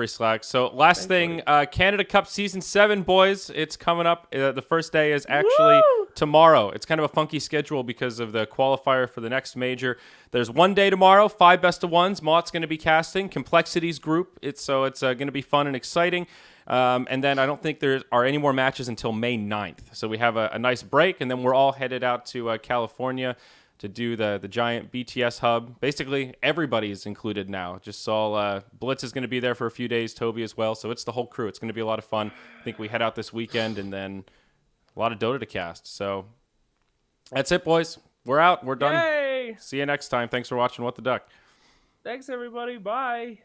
Slack. So last thing, Canada Cup Season 7, boys. It's coming up. The first day is actually tomorrow. It's kind of a funky schedule because of the qualifier for the next major. There's one day tomorrow, 5 best of ones. Mott's going to be casting Complexities group. It's going to be fun and exciting. And then I don't think there are any more matches until May 9th. So we have a nice break, and then we're all headed out to California to do the giant BTS hub. Basically, everybody's included now. Just saw Blitz is going to be there for a few days, Toby as well. So it's the whole crew. It's going to be a lot of fun. I think we head out this weekend, and then a lot of Dota to cast. So that's it, boys. We're out. We're done. Yay! See you next time. Thanks for watching What the Duck. Thanks, everybody. Bye.